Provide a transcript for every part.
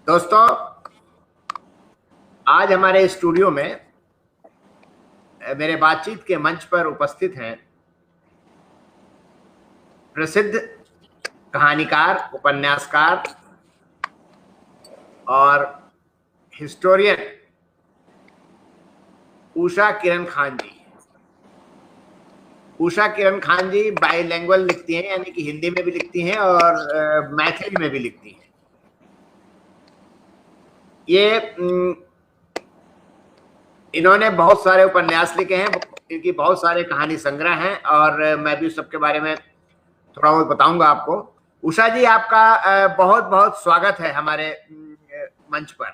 दोस्तों, आज हमारे स्टूडियो में मेरे बातचीत के मंच पर उपस्थित हैं प्रसिद्ध कहानीकार, उपन्यासकार और हिस्टोरियन उषा किरण खान जी। उषा किरण खान जी बाइलिंगुअल लिखती हैं, यानी कि हिंदी में भी लिखती हैं और मैथिली में भी लिखती हैं। इन्होंने बहुत सारे उपन्यास लिखे हैं, इनकी बहुत सारे कहानी संग्रह हैं और मैं भी सबके बारे में थोड़ा बहुत बताऊंगा आपको। उषा जी, आपका बहुत बहुत स्वागत है हमारे मंच पर।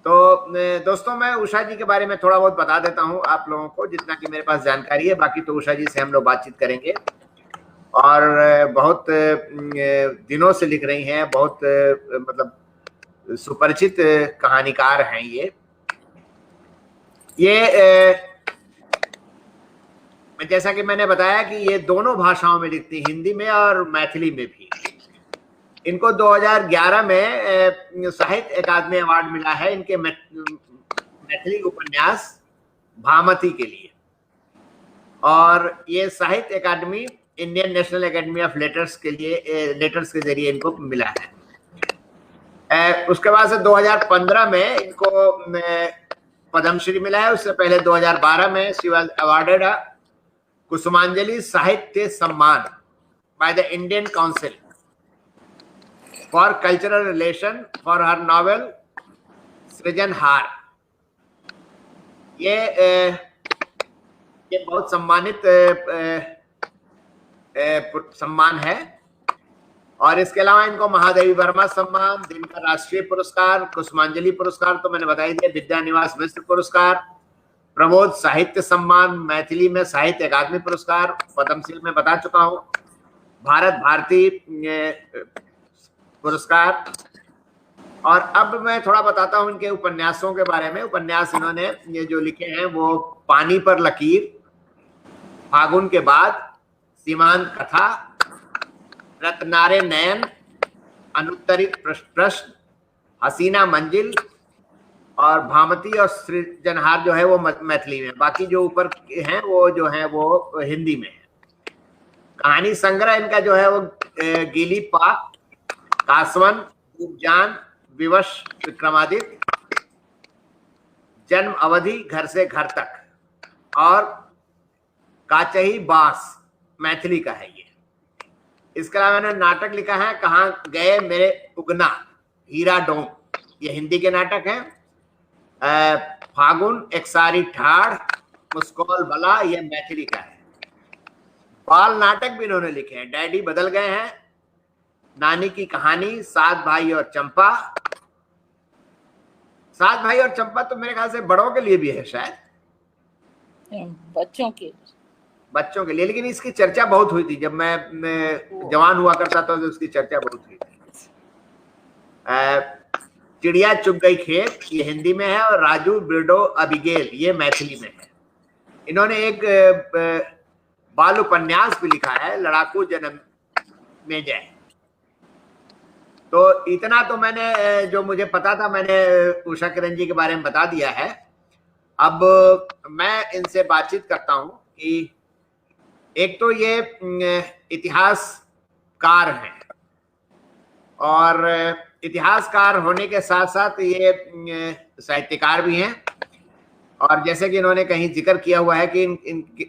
तो दोस्तों, मैं उषा जी के बारे में थोड़ा बहुत बता देता हूं आप लोगों को, जितना कि मेरे पास जानकारी है। बाकी तो उषा जी से हम लोग बातचीत करेंगे। और बहुत दिनों से लिख रही हैं, बहुत मतलब सुपरिचित कहानीकार हैं ये जैसा कि मैंने बताया कि ये दोनों भाषाओं में लिखती, हिंदी में और मैथिली में भी। इनको 2011 में साहित्य अकादमी अवार्ड मिला है इनके मैथिली उपन्यास भामती के लिए। और ये Sahitya Akademi, Indian National Academy of Letters के लिए लेटर्स के जरिए इनको मिला है। उसके बाद से 2015 में इनको पद्मश्री मिला है। उससे पहले 2012 में she was awarded Kusumanjali Sahitya Samman by the Indian Council for Cultural Relation for her novel Srijanhar. ये बहुत सम्मानित सम्मान है। और इसके अलावा इनको महादेवी वर्मा सम्मान, दिनकर राष्ट्रीय पुरस्कार, कुसुमांजलि पुरस्कार तो मैंने बताई दिया, विद्यानिवास मिश्र पुरस्कार, प्रबोध साहित्य सम्मान, मैथिली में साहित्य अकादमी पुरस्कार, पद्मश्री में बता चुका हूं, भारत भारती पुरस्कार। और अब मैं थोड़ा बताता हूं इनके उपन्यासों के बारे में। उपन्यास इन्होंने ये जो लिखे हैं वो पानी पर लकीर, फागुन के बाद, सीमांत कथा, रत्नारे नयन, अनुत्तरित प्रश्न, हसीना मंजिल और भामती और सृजनहार जो है वो मैथिली में। बाकी जो ऊपर हैं वो जो है वो हिंदी में है। कहानी संग्रह इनका जो है वो गीली पाक, कासवन, उपजान, विवश, विक्रमादित्य, जन्म अवधि, घर से घर तक और काचही बांस मैथिली का है ये। इसके अलावा मैंने नाटक लिखा है कहाँ गए मेरे उगना, हीरा डोम, ये हिंदी के नाटक हैं। फागुन, एक सारी ठाड़, मुस्कौल भला, ये मैथिली का है। बाल नाटक भी इन्होंने लिखे हैं, डैडी बदल गए हैं, नानी की कहानी, सात भाई और चंपा। सात भाई और चंपा तो मेरे ख्याल से बड़ों के लिए भी है शायद, बच्चों के लिए, लेकिन इसकी चर्चा बहुत हुई थी जब मैं जवान हुआ करता था, तो उसकी चर्चा बहुत हुई थी। चिड़िया चुग गई खेत, ये हिंदी में है, और राजू बिरडो अबिगेल, ये मैथिली में है। इन्होंने एक बाल उपन्यास भी लिखा है, लड़ाकू जन्म में जय। तो इतना तो मैंने जो मुझे पता था मैंने उषा किरण जी के बारे में बता दिया है। अब मैं इनसे बातचीत करता हूं कि एक तो ये इतिहासकार हैं और इतिहासकार होने के साथ साथ ये साहित्यकार भी हैं। और जैसे कि इन्होंने कहीं जिक्र किया हुआ है कि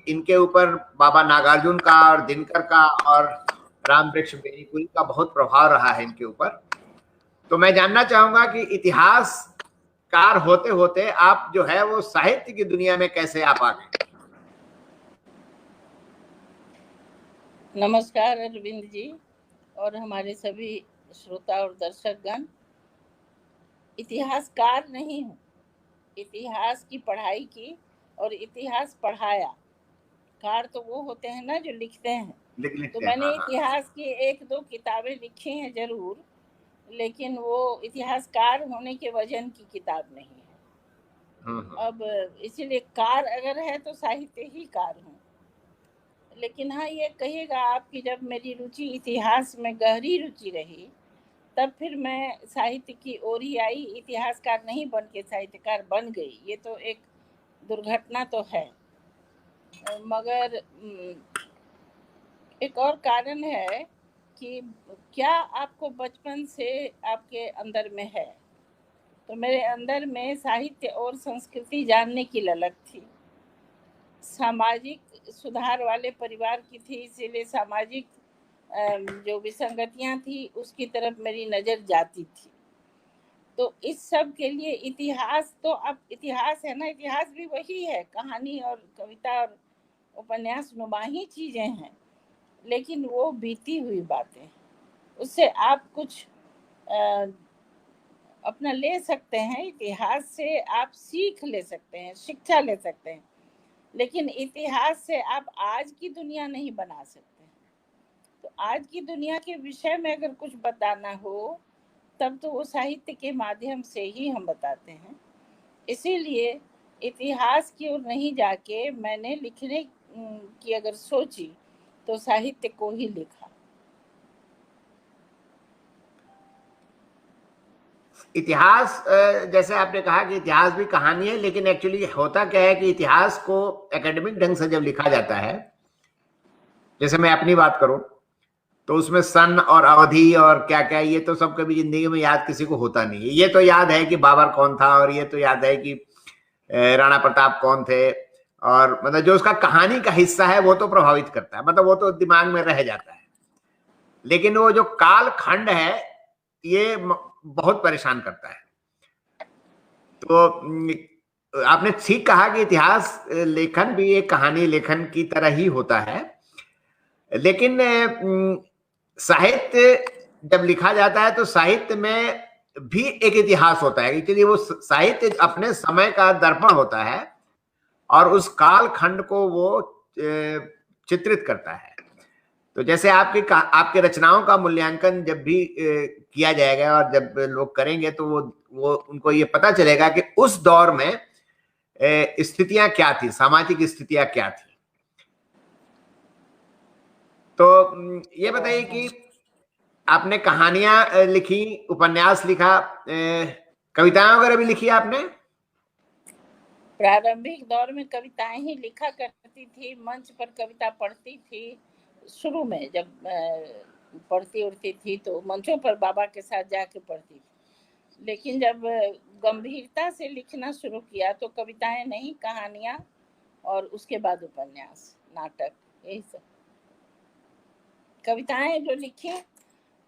इनके ऊपर बाबा नागार्जुन का और दिनकर का और राम वृक्ष बेनीकुल का बहुत प्रभाव रहा है इनके ऊपर। तो मैं जानना चाहूंगा कि इतिहासकार होते होते आप जो है वो साहित्य की दुनिया में कैसे आप आ गए? नमस्कार अरविंद जी और हमारे सभी श्रोता और दर्शकगण। इतिहासकार नहीं हूँ, इतिहास की पढ़ाई की और इतिहास पढ़ाया। कार तो वो होते हैं ना जो लिखते हैं, तो मैंने इतिहास की एक दो किताबें लिखी हैं जरूर, लेकिन वो इतिहासकार होने के वजन की किताब नहीं है। अब इसीलिए कार अगर है तो साहित्य ही कार हूँ, लेकिन हाँ, ये कहिएगा आप कि जब मेरी रुचि इतिहास में गहरी रुचि रही, तब फिर मैं साहित्य की ओर ही आई। इतिहासकार नहीं बन के साहित्यकार बन गई, ये तो एक दुर्घटना तो है। मगर एक और कारण है कि क्या आपको बचपन से आपके अंदर में है। तो मेरे अंदर में साहित्य और संस्कृति जानने की ललक थी। सामाजिक सुधार वाले परिवार की थी, इसीलिए सामाजिक जो विसंगतियां थी उसकी तरफ मेरी नज़र जाती थी। तो इस सब के लिए इतिहास, तो अब इतिहास है ना, इतिहास भी वही है, कहानी और कविता और उपन्यास नुमा ही चीज़ें हैं, लेकिन वो बीती हुई बातें, उससे आप कुछ अपना ले सकते हैं। इतिहास से आप सीख ले सकते हैं, शिक्षा ले सकते हैं, लेकिन इतिहास से आप आज की दुनिया नहीं बना सकते। तो आज की दुनिया के विषय में अगर कुछ बताना हो तब तो वो साहित्य के माध्यम से ही हम बताते हैं। इसीलिए इतिहास की ओर नहीं जाके मैंने लिखने की अगर सोची तो साहित्य को ही लिखा। इतिहास, जैसे आपने कहा कि इतिहास भी कहानी है, लेकिन एक्चुअली होता क्या है कि इतिहास को एकेडमिक ढंग से जब लिखा जाता है, जैसे मैं अपनी बात करूं तो उसमें सन और अवधि और क्या क्या, ये तो सब कभी जिंदगी में याद किसी को होता नहीं है। ये तो याद है कि बाबर कौन था, और ये तो याद है कि राणा प्रताप कौन थे, और मतलब जो उसका कहानी का हिस्सा है वो तो प्रभावित करता है, मतलब वो तो दिमाग में रह जाता है। लेकिन वो जो काल खंड है ये बहुत परेशान करता है। तो आपने ठीक कहा कि इतिहास लेखन भी एक कहानी लेखन की तरह ही होता है, लेकिन साहित्य जब लिखा जाता है तो साहित्य में भी एक इतिहास होता है, क्योंकि वो साहित्य अपने समय का दर्पण होता है और उस काल खंड को वो चित्रित करता है। तो जैसे आपके रचनाओं का मूल्यांकन जब भी किया जाएगा और जब लोग करेंगे तो वो उनको ये पता चलेगा कि उस दौर में स्थितियां क्या थी, सामाजिक स्थितियां क्या थी। तो ये बताइए कि आपने कहानियां लिखी, उपन्यास लिखा, कविताएं वगैरह भी लिखी आपने? प्रारंभिक दौर में कविताएं ही लिखा करती थी, मंच पर कविता पढ़ती थी। शुरू में जब पढ़ती उड़ती थी तो मंचों पर बाबा के साथ जाके पढ़ती थी। लेकिन जब गंभीरता से लिखना शुरू किया तो कविताएं नहीं, कहानियां, और उसके बाद उपन्यास, नाटक, यही सब। कविताएं जो लिखी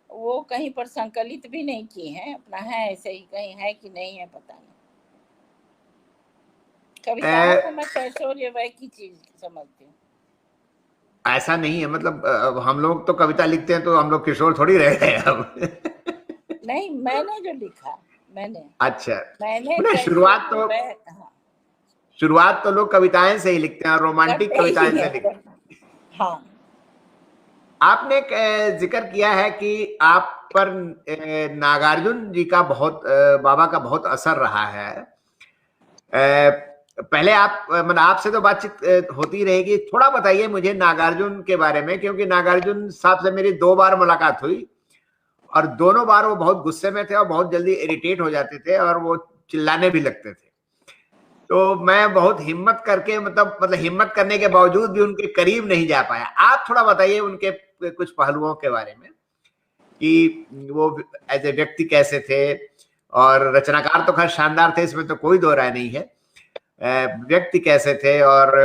वो कहीं पर संकलित भी नहीं की हैं, अपना है ऐसे ही, कहीं है कि नहीं है पता नहीं। कविताओं को मैं कैशोर वह की चीज समझती हूँ। ऐसा नहीं है, मतलब हम लोग तो कविता लिखते हैं तो हम लोग किशोर थोड़ी रह गए अब। नहीं, मैंने जो लिखा, मैंने अच्छा, शुरुआत तो लोग कविताएं से ही लिखते हैं और रोमांटिक कविताएं से लिखते हैं। हाँ। आपने जिक्र किया है कि आप पर नागार्जुन जी का बाबा का बहुत असर रहा है। पहले मतलब आपसे तो बातचीत होती रहेगी, थोड़ा बताइए मुझे नागार्जुन के बारे में, क्योंकि नागार्जुन साहब से मेरी 2 बार मुलाकात हुई और दोनों बार वो बहुत गुस्से में थे और बहुत जल्दी इरिटेट हो जाते थे और वो चिल्लाने भी लगते थे। तो मैं बहुत हिम्मत करके, मतलब हिम्मत करने के बावजूद भी उनके करीब नहीं जा पाया। आप थोड़ा बताइए उनके कुछ पहलुओं के बारे में कि वो एज ए व्यक्ति कैसे थे, और रचनाकार तो खैर शानदार थे, इसमें तो कोई दो राय नहीं है। व्यक्ति कैसे थे और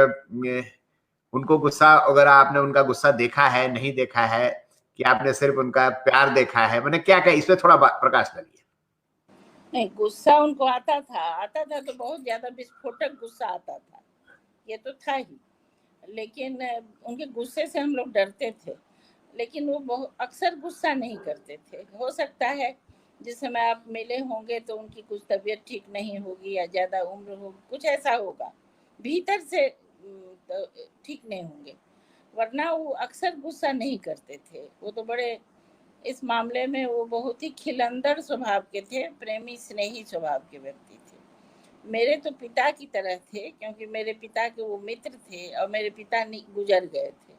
उनको गुस्सा वगैरह, आपने उनका गुस्सा देखा है, नहीं देखा है, कि आपने सिर्फ उनका प्यार देखा है, मैंने क्या इसमें थोड़ा प्रकाश डालिए। नहीं, गुस्सा उनको आता था तो बहुत ज्यादा विस्फोटक गुस्सा आता था, ये तो था ही। लेकिन उनके गुस्से से हम लोग डरते थे, लेकिन वो अक्सर गुस्सा नहीं करते थे। हो सकता है जिस समय आप मिले होंगे तो उनकी कुछ तबीयत ठीक नहीं होगी या ज़्यादा उम्र होगी, कुछ ऐसा होगा, भीतर से तो ठीक नहीं होंगे, वरना वो अक्सर गुस्सा नहीं करते थे। वो तो बड़े, इस मामले में वो बहुत ही खिलंदड़ स्वभाव के थे, प्रेमी स्नेही स्वभाव के व्यक्ति थे। मेरे तो पिता की तरह थे, क्योंकि मेरे पिता के वो मित्र थे और मेरे पिता गुजर गए थे।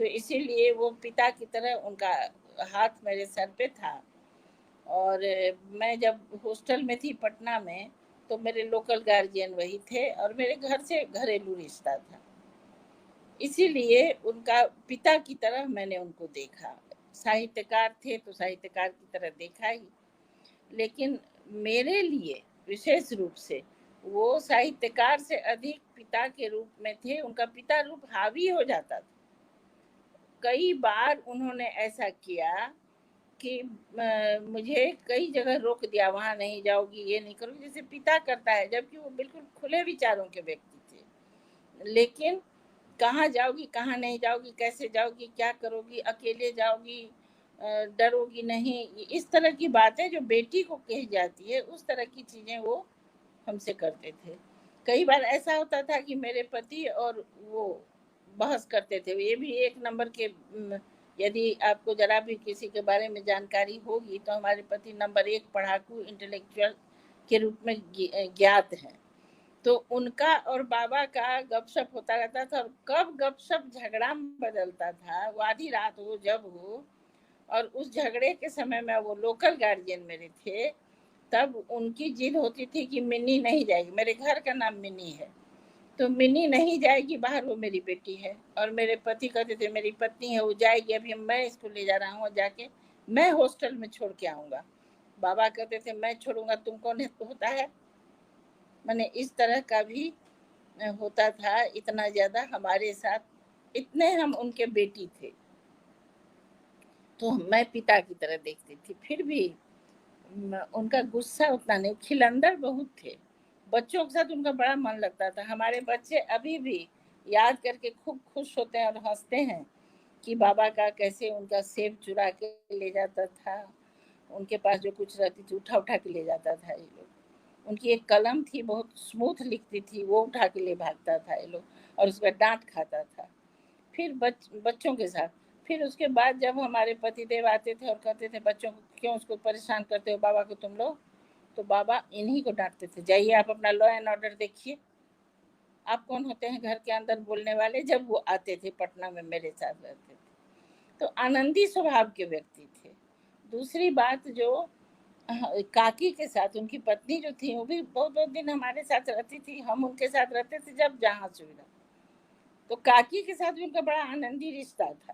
तो इसीलिए वो पिता की तरह उनका हाथ मेरे सर पे था। और मैं जब हॉस्टल में थी पटना में, तो मेरे लोकल गार्जियन वही थे और मेरे घर से घरेलू रिश्ता था, इसीलिए उनका पिता की तरह मैंने उनको देखा। साहित्यकार थे तो साहित्यकार की तरह देखा ही, लेकिन मेरे लिए विशेष रूप से वो साहित्यकार से अधिक पिता के रूप में थे। उनका पिता रूप हावी हो जाता था। कई बार उन्होंने ऐसा किया कि मुझे कई जगह रोक दिया, वहां नहीं जाओगी, ये नहीं करोगी, जैसे पिता करता है, जबकि वो बिल्कुल खुले विचारों के व्यक्ति थे। लेकिन कहाँ जाओगी, कहाँ नहीं जाओगी, कैसे जाओगी, क्या करोगी, अकेले जाओगी, डरोगी नहीं, इस तरह की बातें जो बेटी को कही जाती है, उस तरह की चीजें वो हमसे करते थे। कई बार ऐसा होता था कि मेरे पति और वो बहस करते थे। ये भी एक नंबर के, यदि आपको जरा भी किसी के बारे में जानकारी होगी तो हमारे पति नंबर 1 पढ़ाकू इंटेलेक्चुअल के रूप में ज्ञात हैं। तो उनका और बाबा का गपशप होता रहता था, और कब गपशप झगड़ा में बदलता था, वो आधी रात हो जब हो, और उस झगड़े के समय में वो लोकल गार्जियन मेरे थे, तब उनकी जिद होती थी कि मिनी नहीं जाएगी। मेरे घर का नाम मिनी है, तो मिनी नहीं जाएगी बाहर, वो मेरी बेटी है। और मेरे पति कहते थे मेरी पत्नी है, वो जाएगी, अभी मैं इसको ले जा रहा हूँ, जाके मैं हॉस्टल में छोड़ के आऊँगा। बाबा कहते थे मैं छोड़ूंगा, तुम कौन होता है। मैंने इस तरह का भी होता था। इतना ज़्यादा हमारे साथ, इतने हम उनके बेटी थे, तो मैं पिता की तरह देखती थी। फिर भी उनका गुस्सा उतना नहीं, खिलंदर बहुत थे। बच्चों के साथ उनका बड़ा मन लगता था। हमारे बच्चे अभी भी याद करके खूब खुश होते हैं और हंसते हैं कि बाबा का कैसे उनका सेब चुरा के ले जाता था, उनके पास जो कुछ रहती थी उठा उठा के ले जाता था ये लोग। उनकी एक कलम थी, बहुत स्मूथ लिखती थी, वो उठा के ले भागता था ये लोग, और उसका डांट खाता था। फिर बच्चों के साथ, फिर उसके बाद जब हमारे पतिदेव आते थे और कहते थे बच्चों को क्यों उसको परेशान करते हो बाबा को तुम लोग, तो बाबा इन्हीं को डांटते थे, जाइए आप अपना लॉ एंड ऑर्डर देखिए, आप कौन होते हैं घर के अंदर बोलने वाले। जब वो आते थे पटना में मेरे साथ रहते थे, तो आनंदी स्वभाव के व्यक्ति थे। दूसरी बात, जो काकी के साथ उनकी पत्नी जो थी, वो भी बहुत बहुत दिन हमारे साथ रहती थी, हम उनके साथ रहते थे जब जहाँ सुविधा। तो काकी के साथ भी उनका बड़ा आनंदी रिश्ता था।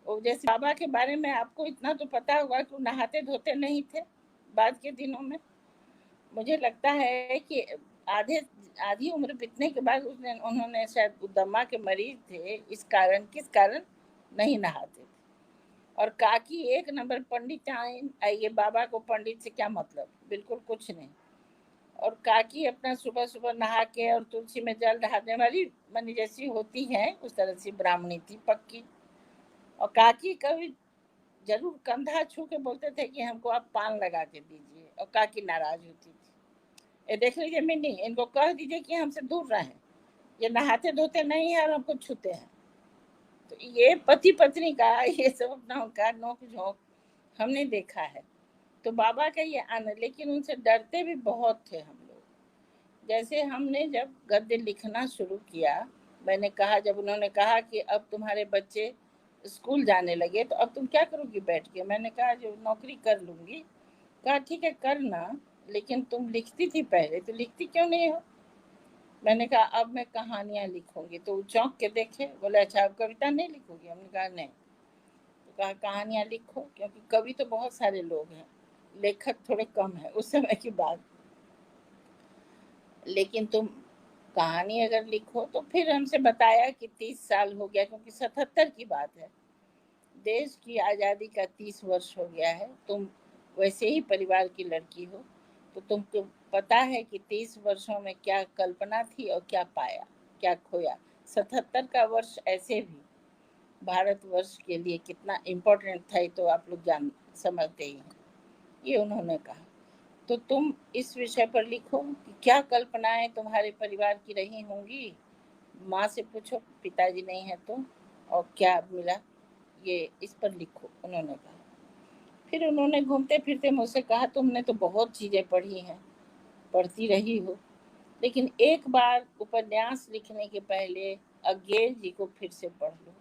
और जैसे बाबा के बारे में आपको इतना तो पता होगा कि वो नहाते धोते नहीं थे बाद के दिनों में। मुझे लगता है कि आधी उम्र बीतने के बाद उन्होंने शायद दमा के मरीज थे, इस कारण किस कारण नहीं नहाते थे। और काकी एक नंबर पंडित आइए, बाबा को पंडित से क्या मतलब, बिल्कुल कुछ नहीं। और काकी अपना सुबह सुबह नहा के और तुलसी में जल ढालने वाली मनी जैसी होती है, उस तरह से ब्राह्मणी थी पक्की। और काकी कभी जरूर कंधा छू के बोलते थे कि हमको आप पान लगा के दीजिए, और काकी नाराज होती थी। ये देख लीजिए मिनी, इनको कह दीजिए कि हमसे दूर रहें, ये नहाते धोते नहीं है और हमको छूते हैं। तो ये पति पत्नी का ये सब अपना उनका नोक झोंक हमने देखा है। तो बाबा का ये आनंद, लेकिन उनसे डरते भी बहुत थे हम लोग। जैसे हमने जब गद्य लिखना शुरू किया, मैंने कहा, जब उन्होंने कहा कि अब तुम्हारे बच्चे स्कूल जाने लगे तो अब तुम क्या करोगी बैठ के, मैंने कहा जो नौकरी कर लूंगी। कहा ठीक है करना, लेकिन तुम लिखती थी पहले, तो लिखती क्यों नहीं हो। मैंने कहा अब मैं कहानियाँ लिखूंगी। तो चौंक के देखे, बोले अच्छा अब कविता नहीं लिखोगी। हमने कहा नहीं। तो कहा कहानियाँ लिखो, क्योंकि कवि तो बहुत सारे लोग हैं, लेखक थोड़े कम है उस समय की बात, लेकिन तुम कहानी अगर लिखो। तो फिर हमसे बताया कि 30 साल हो गया, क्योंकि 77 की बात है, देश की आज़ादी का 30 वर्ष हो गया है। तुम वैसे ही परिवार की लड़की हो, तो तुमको पता है कि 30 वर्षों में क्या कल्पना थी और क्या पाया, क्या खोया। 77 का वर्ष ऐसे भी भारतवर्ष के लिए कितना इम्पोर्टेंट था, तो आप लोग समझते ही हैं। ये उन्होंने कहा, तो तुम इस विषय पर लिखो कि क्या कल्पनाएं तुम्हारे परिवार की रही होंगी। माँ से पूछो, पिताजी नहीं है तो, और क्या मिला, ये इस पर लिखो, उन्होंने कहा। फिर उन्होंने घूमते फिरते मुझसे कहा, तुमने तो बहुत चीज़ें पढ़ी हैं, पढ़ती रही हो, लेकिन एक बार उपन्यास लिखने के पहले अज्ञेय जी को फिर से पढ़ लो।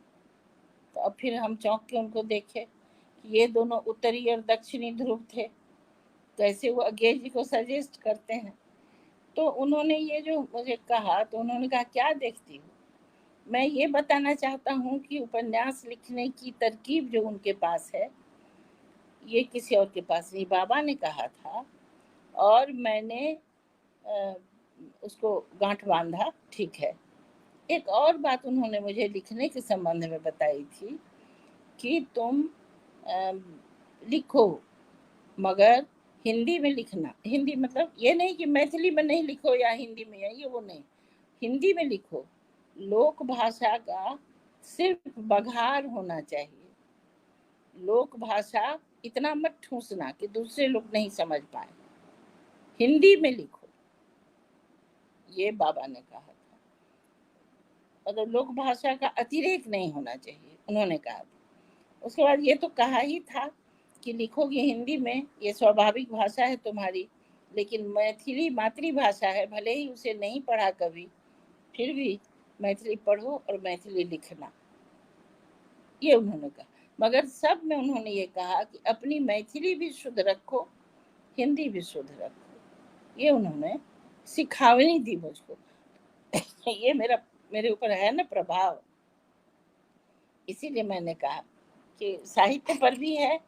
तो अब फिर हम चौंक के उनको देखे कि ये दोनों उत्तरी और दक्षिणी ध्रुव थे, कैसे वो अज्ञे जी को सजेस्ट करते हैं। तो उन्होंने ये जो मुझे कहा, तो उन्होंने कहा क्या देखती हूँ? मैं ये बताना चाहता हूँ कि उपन्यास लिखने की तरकीब जो उनके पास है, ये किसी और के पास नहीं। बाबा ने कहा था और मैंने उसको गांठ बांधा, ठीक है। एक और बात उन्होंने मुझे लिखने के संबंध में बताई थी कि तुम लिखो मगर हिंदी में लिखना। हिंदी मतलब ये नहीं कि मैथिली में नहीं लिखो या हिंदी में, ये वो नहीं, हिंदी में लिखो। लोक भाषा का सिर्फ बघार होना चाहिए, लोक भाषा इतना मत ठूसना कि दूसरे लोग नहीं समझ पाए, हिंदी में लिखो, ये बाबा ने कहा था। मतलब लोक भाषा का अतिरेक नहीं होना चाहिए, उन्होंने कहा था। उसके बाद ये तो कहा ही था कि लिखोगे हिंदी में, ये स्वाभाविक भाषा है तुम्हारी, लेकिन मैथिली मातृभाषा है, भले ही उसे नहीं पढ़ा कभी, फिर भी मैथिली पढ़ो और मैथिली लिखना, ये उन्होंने कहा। मगर सब में उन्होंने ये कहा कि अपनी मैथिली भी शुद्ध रखो, हिंदी भी शुद्ध रखो, ये उन्होंने सिखावनी दी मुझको। ये मेरे ऊपर है ना प्रभाव, इसीलिए मैंने कहा कि साहित्य पर भी है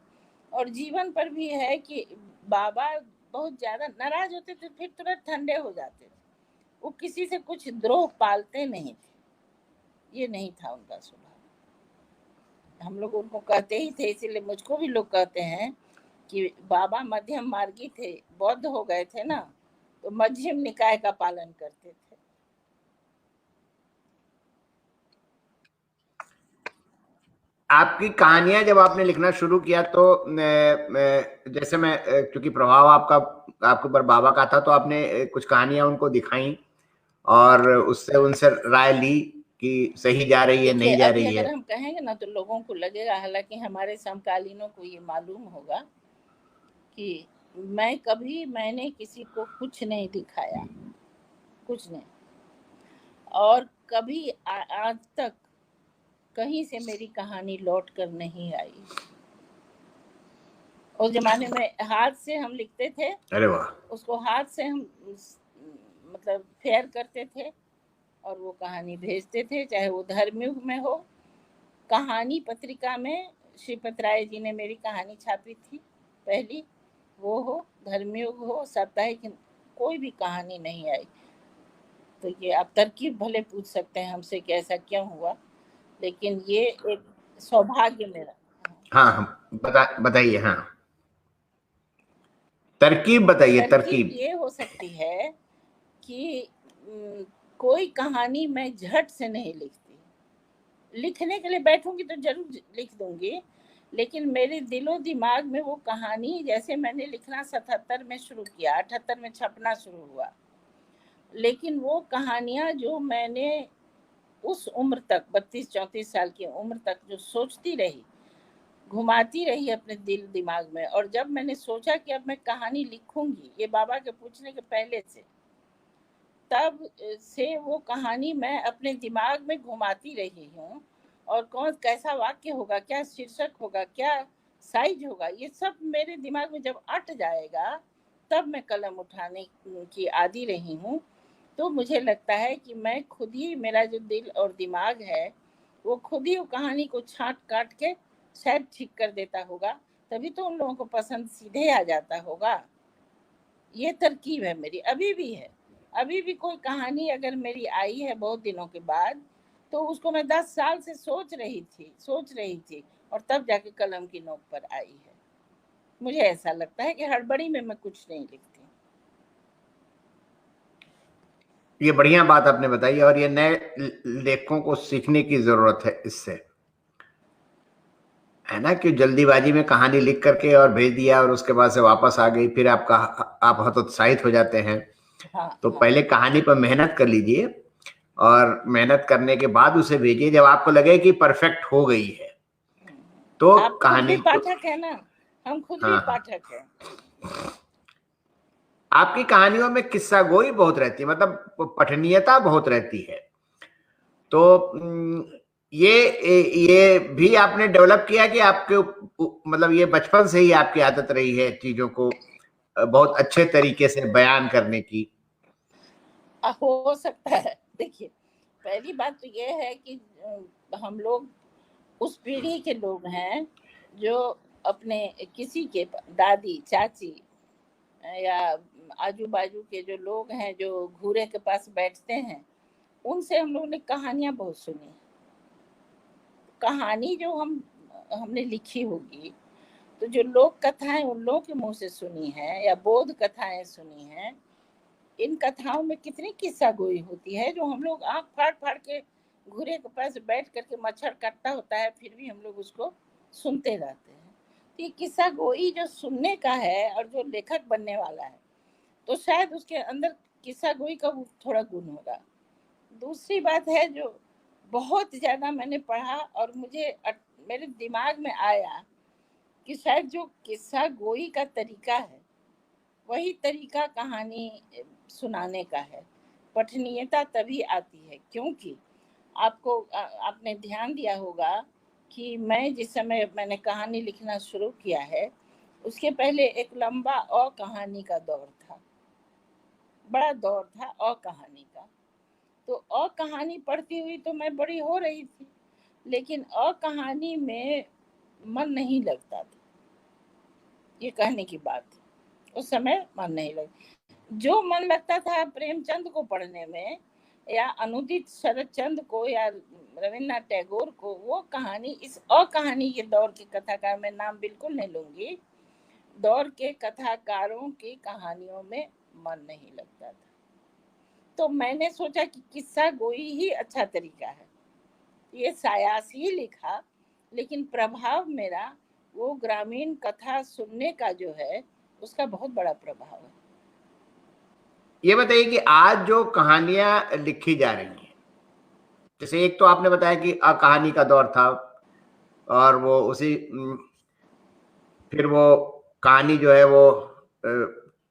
और जीवन पर भी है कि बाबा बहुत ज्यादा नाराज होते थे, फिर तुरंत ठंडे हो जाते थे। वो किसी से कुछ द्रोह पालते नहीं थे, ये नहीं था उनका स्वभाव। हम लोग उनको कहते ही थे, इसीलिए मुझको भी लोग कहते हैं कि बाबा मध्यम मार्गी थे, बौद्ध हो गए थे ना, तो मध्यम निकाय का पालन करते थे। आपकी कहानियां जब आपने लिखना शुरू किया तो जैसे मैं, क्योंकि प्रभाव आपके ऊपर बाबा का था, तो आपने कुछ कहानियां उनको दिखाई और उससे उनसे राय ली कि सही जा रही है, नहीं जा रही है। अगर हम कहेंगे ना तो लोगों को लगेगा, हालांकि हमारे समकालीनों को ये मालूम होगा कि मैंने किसी को कुछ नहीं दिखाया, कुछ नहीं, और कभी आज तक कहीं से मेरी कहानी लौट कर नहीं आई। उस जमाने में हाथ से हम लिखते थे, अरे वाह, उसको हाथ से हम मतलब फेयर करते थे और वो कहानी भेजते थे, चाहे वो धर्मयुग में हो। कहानी पत्रिका में श्रीपत राय जी ने मेरी कहानी छापी थी पहली, वो हो, धर्मयुग हो, साप्ताहिक, कोई भी कहानी नहीं आई। तो ये आप तरकीब भले पूछ सकते हैं हमसे कि ऐसा क्यों हुआ, लेकिन ये एक सौभाग्य मेरा। हाँ, बताइए। हाँ, तरकीब बताइए। तरकीब ये हो सकती है कि कोई कहानी मैं झट से नहीं लिखती, लिखने के लिए बैठूंगी तो जरूर लिख दूंगी, लेकिन मेरे दिलो दिमाग में वो कहानी, जैसे मैंने लिखना 77 में शुरू किया, 78 में छपना शुरू हुआ, लेकिन वो कहानियां जो मैंने उस उम्र तक 32-34 साल की उम्र तक जो सोचती रही, घुमाती रही अपने दिल दिमाग में, और जब मैंने सोचा कि अब मैं कहानी लिखूंगी, ये बाबा के पूछने के पहले से, तब से वो कहानी मैं अपने दिमाग में घुमाती रही हूँ। और कैसा वाक्य होगा, क्या शीर्षक होगा, क्या साइज होगा, ये सब मेरे दिमाग में जब अट जाएगा तब मैं कलम उठाने की आदी रही हूँ। तो मुझे लगता है कि मैं खुद ही, मेरा जो दिल और दिमाग है वो खुद ही वो कहानी को छांट काट के शायद ठीक कर देता होगा, तभी तो उन लोगों को पसंद सीधे आ जाता होगा। ये तरकीब है मेरी, अभी भी है। अभी भी कोई कहानी अगर मेरी आई है बहुत दिनों के बाद, तो उसको मैं 10 साल से सोच रही थी और तब जाके कलम की नोक पर आई है। मुझे ऐसा लगता है कि हड़बड़ी में मैं कुछ नहीं लिखती। ये बढ़िया बात आपने बताई, और ये नए लेखकों को सीखने की जरूरत है इससे, है ना, कि जल्दीबाजी में कहानी लिख करके और भेज दिया और उसके बाद से वापस आ गई, फिर आप हतोत्साहित हो जाते हैं। तो पहले कहानी पर मेहनत कर लीजिए और मेहनत करने के बाद उसे भेजिए, जब आपको लगे कि परफेक्ट हो गई है तो आप कहानी पाठक है ना, हम खुद भी पाठक हैं। आपकी कहानियों में किस्सा गोई बहुत रहती है, मतलब पठनीयता बहुत रहती है। तो ये भी आपने डेवलप किया कि आपके मतलब ये बचपन से ही आपकी आदत रही है चीजों को बहुत अच्छे तरीके से बयान करने की? हो सकता है। देखिए, पहली बात तो ये है कि हम लोग उस पीढ़ी के लोग हैं जो अपने किसी के दादी चाची या आजू बाजू के जो लोग हैं जो घूरे के पास बैठते हैं, उनसे हम लोग ने कहानियां बहुत सुनी। कहानी जो हमने लिखी होगी, तो जो लोक कथाएं उन लोगों के मुंह से सुनी है या बोध कथाएं सुनी हैं, इन कथाओं में कितनी किस्सा गोई होती है जो हम लोग आंख फाड़ फाड़ के घूरे के पास बैठ करके मच्छर काटता होता है, फिर भी हम लोग उसको सुनते रहते हैं। तो ये किस्सा गोई जो सुनने का है और जो लेखक बनने वाला है, तो शायद उसके अंदर किस्सा गोई का थोड़ा गुण होगा। दूसरी बात है, जो बहुत ज्यादा मैंने पढ़ा और मुझे मेरे दिमाग में आया कि शायद जो किस्सा गोई का तरीका है वही तरीका कहानी सुनाने का है। पठनीयता तभी आती है क्योंकि आपने ध्यान दिया होगा कि मैं जिस समय मैंने कहानी लिखना शुरू किया है, उसके पहले एक लंबा कहानी का दौर था, बड़ा दौर था कहानी का। तो कहानी पढ़ती हुई तो मैं बड़ी हो रही थी, लेकिन कहानी में मन नहीं लगता था। ये कहने की बात, उस समय मन नहीं लगता। जो मन लगता था प्रेमचंद को पढ़ने में या अनुदित शरद चंद्र को या रविन्द्रनाथ टैगोर को, वो कहानी इस कहानी के दौर के कथाकार, मैं नाम बिल्कुल नहीं लूंगी, दौर के कथाकारों की कहानियों में मन नहीं लगता था। तो मैंने सोचा कि किस्सा गोई ही अच्छा तरीका है। ये सायास ही लिखा, लेकिन प्रभाव मेरा वो ग्रामीण कथा सुनने का जो है उसका बहुत बड़ा प्रभाव है। ये बताइए कि आज जो कहानियां लिखी जा रही हैं, जैसे एक तो आपने बताया कि कहानी का दौर था और वो उसी फिर वो कहानी जो है वो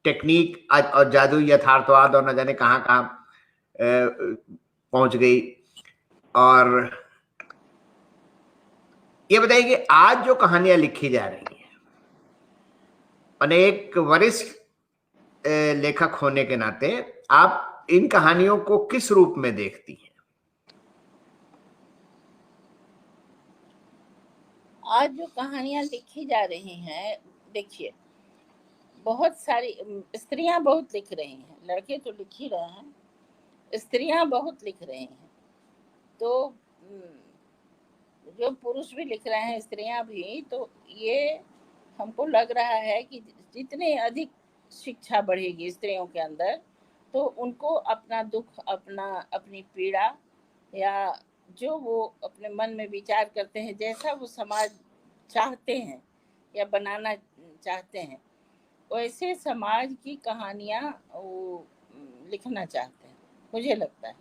टेक्निक और जादू यथार्थवाद और न जाने कहां कहां पहुंच गई। और ये बताइए कि आज जो कहानियां लिखी जा रही हैं, अनेक वरिष्ठ लेखक होने के नाते आप इन कहानियों को किस रूप में देखती हैं? आज जो कहानियां लिखी जा रही हैं, देखिए, बहुत सारी स्त्रियां बहुत लिख रही हैं, लड़के तो लिख ही रहे हैं, स्त्रियां बहुत लिख रही हैं। तो जो पुरुष भी लिख रहे हैं, स्त्रियां भी, तो ये हमको लग रहा है कि जितने अधिक शिक्षा बढ़ेगी स्त्रियों के अंदर, तो उनको अपना दुख, अपनी पीड़ा या जो वो अपने मन में विचार करते हैं, जैसा वो समाज चाहते हैं या बनाना चाहते हैं, वैसे समाज की कहानियां वो लिखना चाहते हैं, मुझे लगता है।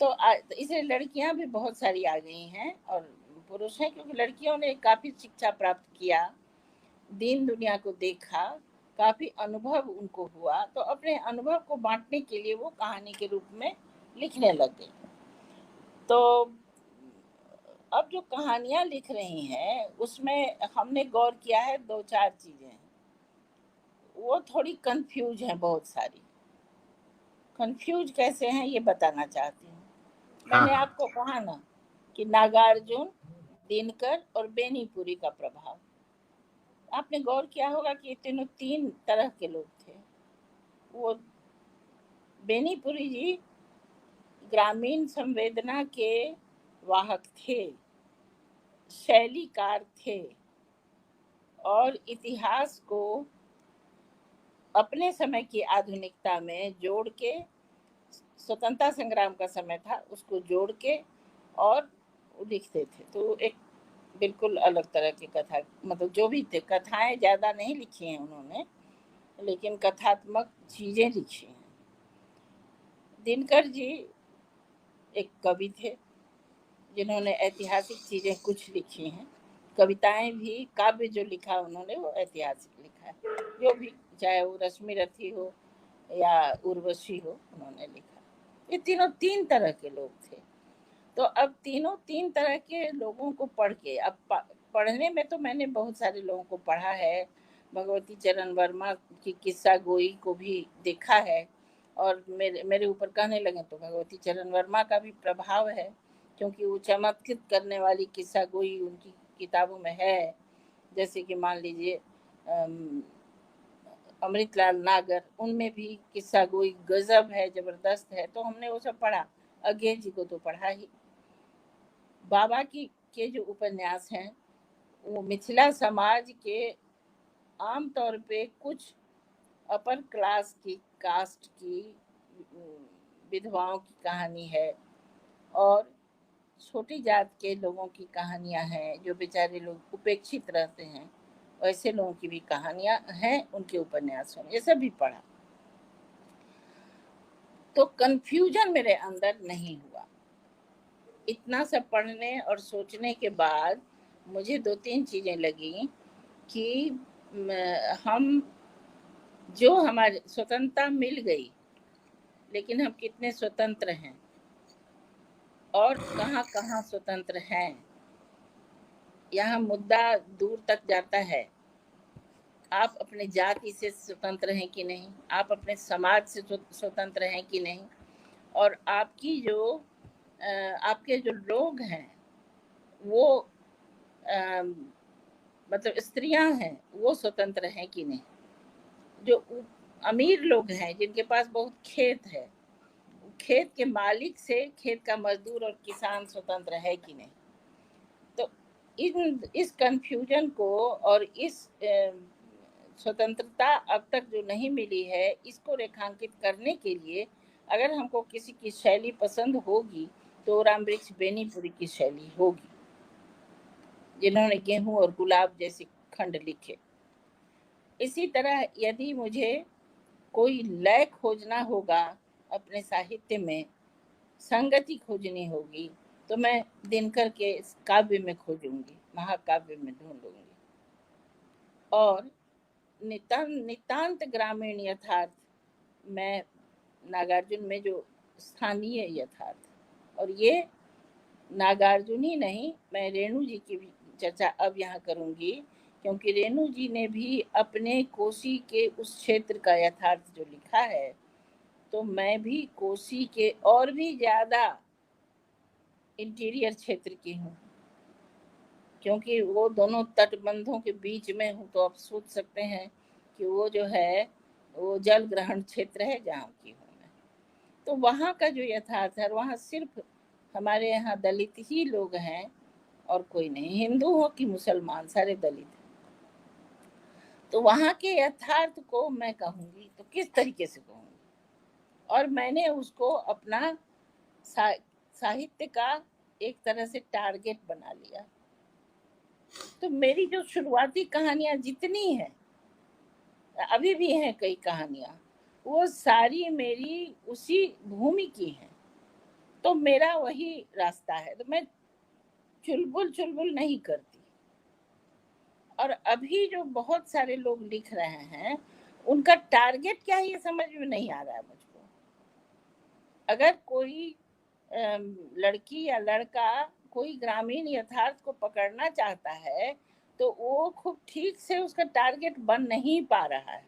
तो इसलिए लड़कियां भी बहुत सारी आ गई हैं और पुरुष हैं, क्योंकि लड़कियों ने काफ़ी शिक्षा प्राप्त किया, दीन दुनिया को देखा, काफ़ी अनुभव उनको हुआ, तो अपने अनुभव को बांटने के लिए वो कहानी के रूप में लिखने लग गई। तो अब जो कहानियां लिख रही हैं उसमें हमने गौर किया है 2-4 चीज़ें, वो थोड़ी कंफ्यूज हैं, बहुत सारी। कंफ्यूज कैसे हैं ये बताना चाहती हूँ। मैंने आपको कहा ना कि नागार्जुन, दिनकर और बेनीपुरी का प्रभाव, आपने गौर किया होगा कि तीनों 3 तरह के लोग थे। वो बेनीपुरी जी ग्रामीण संवेदना के वाहक थे, शैलीकार थे और इतिहास को अपने समय की आधुनिकता में जोड़ के, स्वतंत्रता संग्राम का समय था, उसको जोड़ के और लिखते थे। तो एक बिल्कुल अलग तरह की कथा, मतलब जो भी थे, कथाएं ज़्यादा नहीं लिखी हैं उन्होंने, लेकिन कथात्मक चीज़ें लिखी हैं। दिनकर जी एक कवि थे जिन्होंने ऐतिहासिक चीज़ें कुछ लिखी हैं, कविताएं भी, काव्य जो लिखा उन्होंने वो ऐतिहासिक लिखा है, जो भी, चाहे वो रश्मि रथी हो या उर्वशी हो, उन्होंने लिखा। ये तीनों 3 तरह के लोग थे। तो अब तीन तरह के लोगों को पढ़ के, अब पढ़ने में तो मैंने बहुत सारे लोगों को पढ़ा है, भगवती चरण वर्मा की किस्सा गोई को भी देखा है, और मेरे ऊपर कहने लगे तो भगवती चरण वर्मा का भी प्रभाव है, क्योंकि वो चमत्कृत करने वाली किस्सा गोई उनकी किताबों में है। जैसे कि मान लीजिए अमृतलाल नागर, उनमें भी किस्सा गोई गजब है, जबरदस्त है, तो हमने वो सब पढ़ा। अज्ञे जी को तो पढ़ा ही। बाबा के जो उपन्यास हैं वो मिथिला समाज के आम तौर पे कुछ अपर क्लास की, कास्ट की विधवाओं की कहानी है, और छोटी जात के लोगों की कहानियां हैं, जो बेचारे लोग उपेक्षित रहते हैं, वैसे लोगों की भी कहानियां हैं उनके उपन्यासों में। ये सब भी पढ़ा, तो कंफ्यूजन मेरे अंदर नहीं हुआ। इतना सब पढ़ने और सोचने के बाद मुझे 2-3 चीजें लगी कि हम जो हमारी स्वतंत्रता मिल गई, लेकिन हम कितने स्वतंत्र हैं और कहाँ कहाँ स्वतंत्र हैं, यहाँ मुद्दा दूर तक जाता है। आप अपने जाति से स्वतंत्र हैं कि नहीं, आप अपने समाज से स्वतंत्र हैं कि नहीं, और आपकी जो आपके जो लोग हैं वो मतलब स्त्रियां हैं, वो स्वतंत्र हैं कि नहीं। जो अमीर लोग हैं जिनके पास बहुत खेत है, खेत के मालिक से खेत का मजदूर और किसान स्वतंत्र है कि नहीं। तो इस कंफ्यूजन को और इस स्वतंत्रता अब तक जो नहीं मिली है, इसको रेखांकित करने के लिए अगर हमको किसी की शैली पसंद होगी तो रामवृक्ष बेनीपुरी की शैली होगी, जिन्होंने गेहूं और गुलाब जैसे खंड लिखे। इसी तरह यदि मुझे कोई लय खोजना होगा अपने साहित्य में, संगति खोजनी होगी, तो मैं दिनकर के काव्य में खोजूंगी, महाकाव्य में ढूंढूंगी। और नितांत ग्रामीण यथार्थ मैं नागार्जुन में जो स्थानीय यथार्थ, और ये नागार्जुन ही नहीं, मैं रेणु जी की भी चर्चा अब यहाँ करूंगी, क्योंकि रेणु जी ने भी अपने कोसी के उस क्षेत्र का यथार्थ जो लिखा है, तो मैं भी कोसी के और भी ज्यादा इंटीरियर क्षेत्र की हूँ, क्योंकि वो दोनों तटबंधों के बीच में हूँ। तो आप सोच सकते हैं कि वो जो है वो जल ग्रहण क्षेत्र है जहाँ की हूँ मैं। तो वहाँ का जो यथार्थ है, वहाँ सिर्फ हमारे यहाँ दलित ही लोग हैं और कोई नहीं, हिंदू हो कि मुसलमान, सारे दलित हैं। तो वहाँ के यथार्थ को मैं कहूँगी तो किस तरीके से कहूँगी, और मैंने उसको अपना साहित्य का एक तरह से टारगेट बना लिया। तो मेरी जो शुरुआती कहानियां जितनी हैं, अभी भी हैं कई कहानियां, वो सारी मेरी उसी भूमि की हैं। तो मेरा वही रास्ता है, तो मैं चुलबुल नहीं करती। और अभी जो बहुत सारे लोग लिख रहे हैं, उनका टारगेट क्या है ये समझ में नहीं आ रहा है मुझको। अगर कोई लड़की या लड़का कोई ग्रामीण यथार्थ को पकड़ना चाहता है, तो वो खूब ठीक से उसका टारगेट बन नहीं पा रहा है।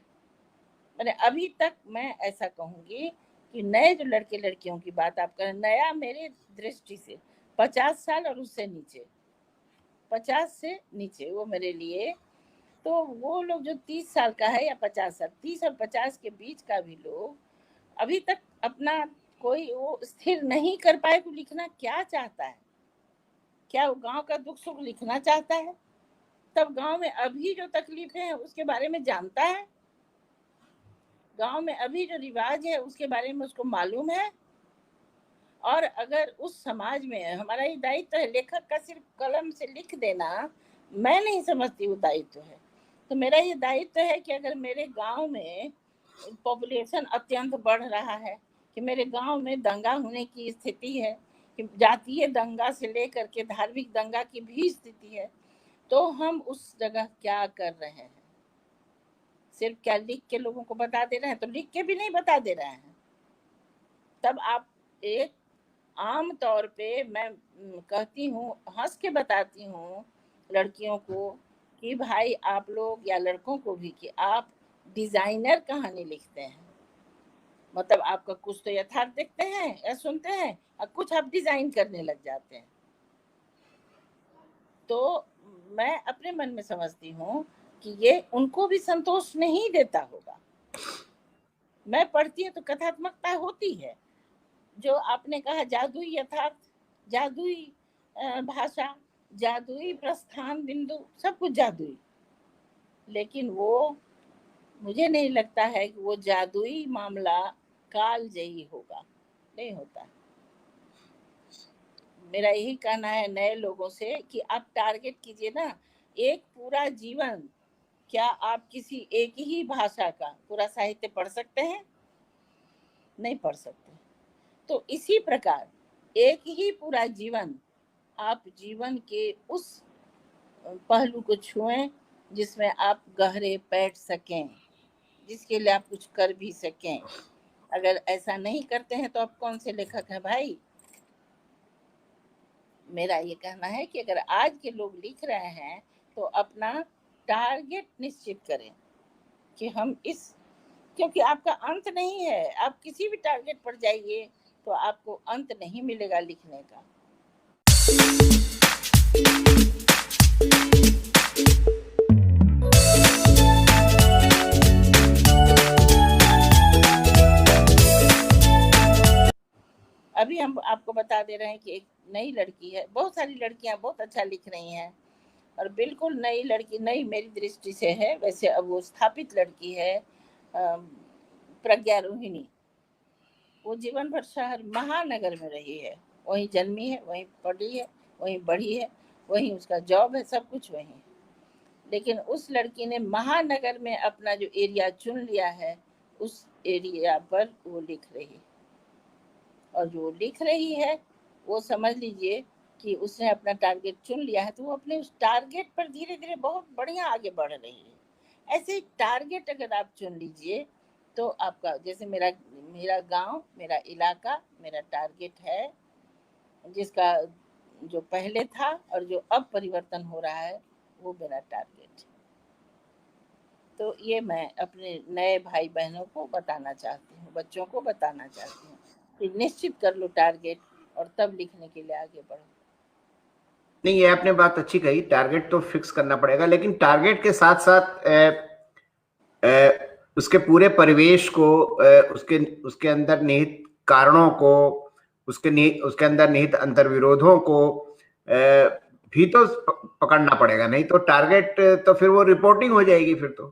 मैंने अभी तक मैं ऐसा कहूँगी कि नए जो लड़के लड़कियों की बात आप करें, नया मेरे दृष्टि से 50 साल और उससे नीचे, 50 से नीचे वो मेरे लिए, तो वो लोग जो 30 साल का है या 50 साल, 30 और 50 के बीच का भी लोग अभी तक अपना कोई वो स्थिर नहीं कर पाए तो लिखना क्या चाहता है। क्या वो गांव का दुख सुख लिखना चाहता है? तब गांव में अभी जो तकलीफें हैं उसके बारे में जानता है? गांव में अभी जो रिवाज है उसके बारे में उसको मालूम है? और अगर उस समाज में हमारा ये दायित्व है, लेखक का सिर्फ कलम से लिख देना मैं नहीं समझती वो दायित्व है। तो मेरा ये दायित्व है कि अगर मेरे गांव में पॉपुलेशन अत्यंत बढ़ रहा है, कि मेरे गांव में दंगा होने की स्थिति है, कि जातीय दंगा से लेकर के धार्मिक दंगा की भी स्थिति है, तो हम उस जगह क्या कर रहे हैं? सिर्फ क्या लिख के लोगों को बता दे रहे हैं? तो लिख के भी नहीं बता दे रहे हैं। तब आप एक आम तौर पे मैं कहती हूँ, हंस के बताती हूँ लड़कियों को कि भाई आप लोग या लड़कों को भी कि आप डिजाइनर कहानी लिखते हैं, मतलब आपका कुछ तो यथार्थ देखते हैं या सुनते हैं और कुछ आप डिजाइन करने लग जाते हैं। तो मैं अपने मन में समझती हूँ कि ये उनको भी संतोष नहीं देता होगा। मैं पढ़ती हूँ तो कथात्मकता होती है, जो आपने कहा जादुई यथार्थ, जादुई भाषा, जादुई प्रस्थान बिंदु, सब कुछ जादुई, लेकिन वो मुझे नहीं लगता है कि वो जादुई मामला कालजयी होगा, नहीं होता। मेरा यही कहना है नए लोगों से कि आप टारगेट कीजिए ना, एक पूरा जीवन। क्या आप किसी एक ही भाषा का पूरा साहित्य पढ़ सकते हैं? नहीं पढ़ सकते। तो इसी प्रकार एक ही पूरा जीवन आप जीवन के उस पहलू को छुएं जिसमें आप गहरे बैठ सकें, जिसके लिए आप कुछ कर भी सकें। अगर ऐसा नहीं करते हैं तो आप कौन से लेखक हैं भाई? मेरा ये कहना है कि अगर आज के लोग लिख रहे हैं तो अपना टारगेट निश्चित करें कि हम इस, क्योंकि आपका अंत नहीं है। आप किसी भी टारगेट पर जाइए तो आपको अंत नहीं मिलेगा लिखने का। अभी हम आपको बता दे रहे हैं कि एक नई लड़की है, बहुत सारी लड़कियां बहुत अच्छा लिख रही हैं, और बिल्कुल नई लड़की, नई मेरी दृष्टि से है, वैसे अब वो स्थापित लड़की है, प्रज्ञा रोहिणी। वो जीवन भर शहर महानगर में रही है, वहीं जन्मी है, वहीं पढ़ी है, वहीं बढ़ी है, वहीं उसका जॉब है, सब कुछ वहीं। लेकिन उस लड़की ने महानगर में अपना जो एरिया चुन लिया है, उस एरिया पर वो लिख रही है, और जो लिख रही है वो समझ लीजिए कि उसने अपना टारगेट चुन लिया है, तो वो अपने उस टारगेट पर धीरे धीरे बहुत बढ़िया आगे बढ़ रही है। ऐसे टारगेट अगर आप चुन लीजिए तो आपका, जैसे मेरा गांव, मेरा इलाका, मेरा टारगेट है, जिसका जो पहले था और जो अब परिवर्तन हो रहा है, वो मेरा टारगेट है। तो ये मैं अपने नए भाई बहनों को बताना चाहती हूँ, बच्चों को बताना चाहती हूँ कि निश्चित कर लो टारगेट और तब लिखने के लिए आगे बढ़ो। नहीं, ये आपने बात अच्छी कही, टारगेट तो फिक्स करना पड़ेगा, लेकिन टारगेट के साथ साथ उसके पूरे परिवेश को, उसके अंदर निहित कारणों को, उसके अंदर निहित अंतर्विरोधों को भी तो पकड़ना पड़ेगा, नहीं तो टारगेट तो फिर वो रिपोर्टिंग हो जाएगी फिर तो।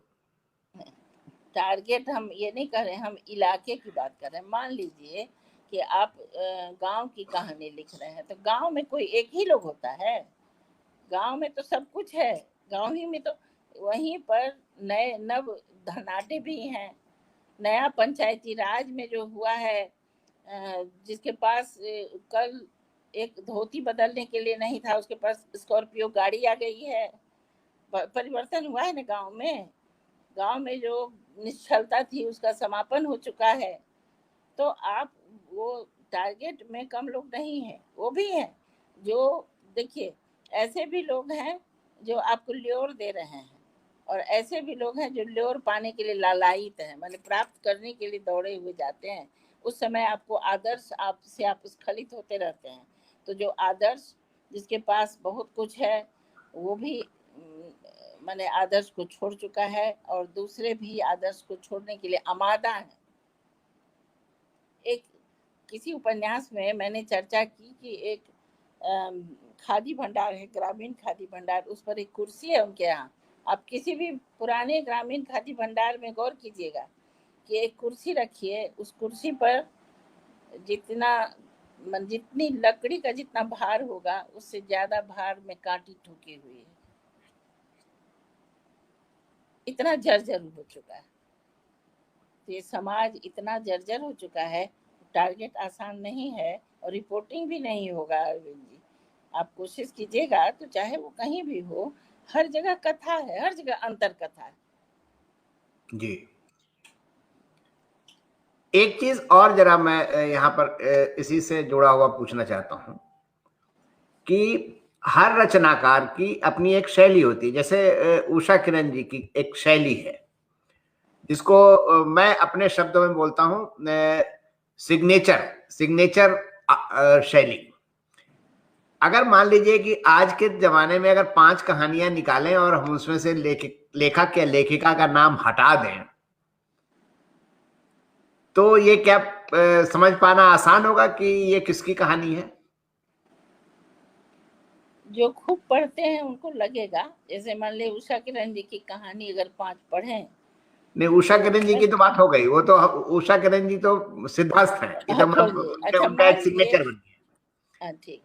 टारगेट हम ये नहीं कर रहे, हम इलाके की बात कर रहे हैं। मान लीजिए कि आप गांव की कहानी लिख रहे हैं, तो गांव में कोई एक ही लोग होता है? गांव में तो सब कुछ है, गांव ही में तो वहीं पर नए नव धनाटे भी हैं। नया पंचायती राज में जो हुआ है, जिसके पास कल एक धोती बदलने के लिए नहीं था, उसके पास स्कॉर्पियो गाड़ी आ गई है। परिवर्तन हुआ है ना गांव में। गांव में जो निश्चलता थी उसका समापन हो चुका है। तो आप वो टारगेट में कम लोग नहीं हैं, वो भी हैं जो, देखिए ऐसे भी लोग हैं जो आपको ल्योर दे रहे हैं, और ऐसे भी लोग हैं जो ल्योर पाने के लिए लालायित हैं, मतलब प्राप्त करने के लिए दौड़े हुए जाते हैं। उस समय आपको आदर्श आपसे आप स्खलित होते रहते हैं। तो जो आदर्श, जिसके पास बहुत कुछ है, वो भी मैंने आदर्श को छोड़ चुका है, और दूसरे भी आदर्श को छोड़ने के लिए आमादा है। एक किसी उपन्यास में मैंने चर्चा की कि एक खादी भंडार है, ग्रामीण खादी भंडार, उस पर एक कुर्सी है उनके यहाँ। आप किसी भी पुराने ग्रामीण खादी भंडार में गौर कीजिएगा कि एक कुर्सी रखिए, उस कुर्सी पर जितनी लकड़ी का जितना भार होगा, उससे ज्यादा भार में कांटी ठोकी हुई है। इतना जर्जर हो चुका है, ये समाज इतना जर्जर हो चुका है। टारगेट आसान नहीं है और रिपोर्टिंग भी नहीं होगा। अरविंद जी, आप कोशिश कीजिएगा तो चाहे वो कहीं भी हो, हर जगह कथा है, हर जगह अंतर कथा है जी। एक चीज और जरा मैं यहाँ पर इसी से जुड़ा हुआ पूछना चाहता हूं कि हर रचनाकार की अपनी एक शैली होती है। जैसे उषा किरण जी की एक शैली है जिसको मैं अपने शब्दों में बोलता हूं सिग्नेचर शैली। अगर मान लीजिए कि आज के जमाने में अगर 5 कहानियां निकालें और हम उसमें से लेखक या लेखिका का नाम हटा दें तो ये क्या समझ पाना आसान होगा कि ये किसकी कहानी है? जो खूब पढ़ते हैं उनको लगेगा। जैसे मान ले उषा किरण जी की कहानी अगर 5 पढ़ें। नहीं, उषा किरण जी की तो बात हो गई, वो तो उषा किरण जी तो सिद्धार्थ है, अच्छा, उनका एक सिग्नेचर बन गया। ठीक,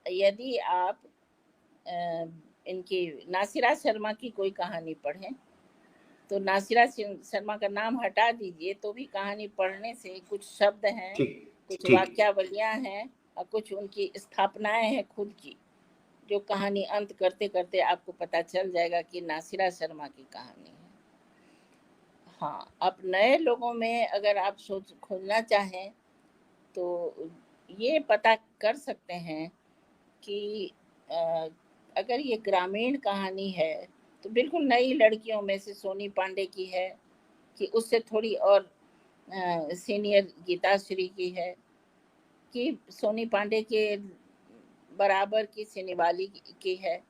यदि आप इनकी नासिरा शर्मा की कोई कहानी पढ़ें तो नासिरा शर्मा का नाम हटा दीजिए तो भी कहानी पढ़ने से कुछ शब्द हैं, कुछ वाक्यावलियां हैं और कुछ उनकी स्थापनाएं हैं खुद की, जो कहानी अंत करते करते आपको पता चल जाएगा कि नासिरा शर्मा की कहानी है। हाँ, अब नए लोगों में अगर आप सोच खोजना चाहें तो ये पता कर सकते हैं कि अगर ये ग्रामीण कहानी है तो बिल्कुल नई लड़कियों में से सोनी पांडे की है कि उससे थोड़ी और सीनियर गीताश्री की है कि सोनी पांडे के बराबर की सिनेवाली की है।